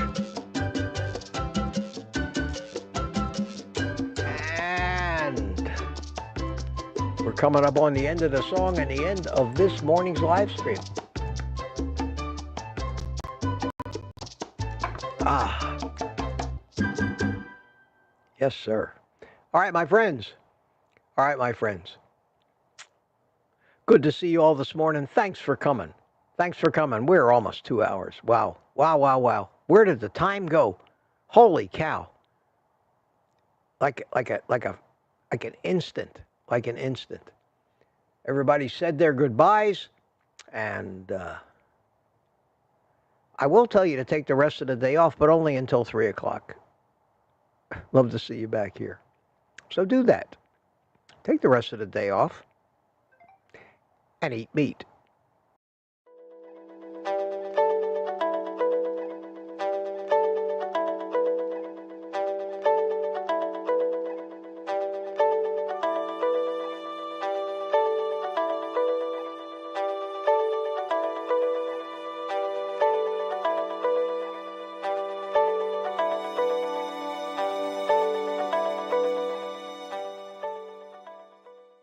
We're coming up on the end of the song and the end of this morning's live stream. Yes, sir. All right, my friends. Good to see you all this morning. Thanks for coming. We're almost 2 hours. Wow. Where did the time go? Holy cow. Like an instant. Everybody said their goodbyes, and I will tell you to take the rest of the day off, but only until 3 o'clock. Love to see you back here. So do that. Take the rest of the day off and eat meat.